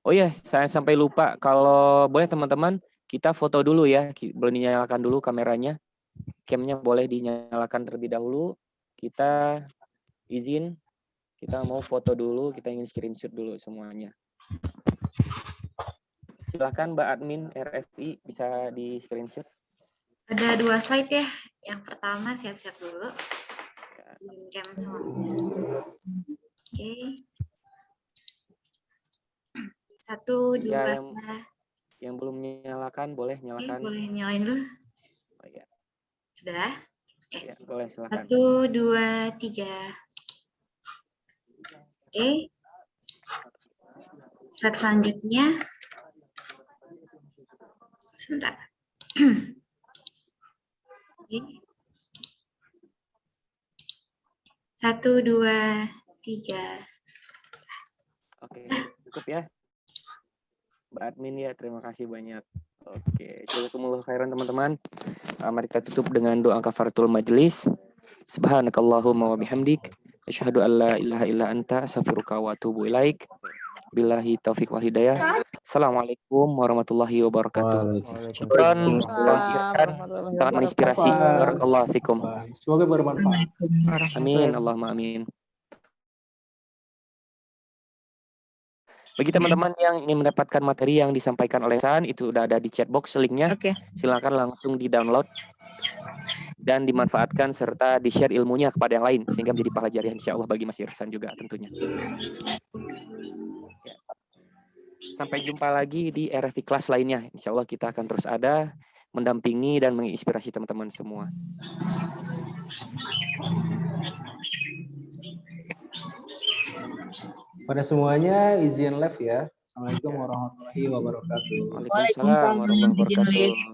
Oh iya, saya sampai lupa. Kalau boleh teman-teman, kita foto dulu ya. Boleh dinyalakan dulu kameranya. Camnya boleh dinyalakan terlebih dahulu. Kita izin, kita mau foto dulu, kita ingin screenshot dulu semuanya. Silakan Mbak Admin RFI, bisa di screenshot. Ada 2 slide ya. Yang pertama siap-siap dulu. Cam semuanya. Oke. 1, 2. Ya, yang belum nyalakan boleh nyalakan. Oke, boleh nyalain dulu. Oh, ya. Sudah? Oke. Ya, boleh silakan. 1, 2, 3. Oke. Slide selanjutnya. Sebentar. Oke. 1, 2, 3. Oke, cukup ya. Mbak Admin ya, terima kasih banyak. Oke, jazakumullah khairan teman-teman. Mari kita tutup dengan doa kafaratul majelis. Subhanakallahumma wa bihamdik, asyhadu an la ilaha illa anta, astaghfiruka wa atubu ilaik. Billahi taufiq wal hidayah. Assalamualaikum warahmatullahi wabarakatuh. Syukran Bang Irsan, sangat menginspirasi. Barakallahu fikum. Semoga bermanfaat. Amin, Allahumma amin. Bagi teman-teman yang ingin mendapatkan materi yang disampaikan oleh San, itu udah ada di chat box linknya. Silakan langsung di-download dan dimanfaatkan serta di-share ilmunya kepada yang lain sehingga menjadi pahala jariah insyaallah bagi Mas Irsan juga tentunya. Ya. Sampai jumpa lagi di RFI kelas lainnya. Insyaallah kita akan terus ada mendampingi dan menginspirasi teman-teman semua. Pada semuanya izin live ya. Assalamualaikum warahmatullahi wabarakatuh. Waalaikumsalam warahmatullahi wabarakatuh.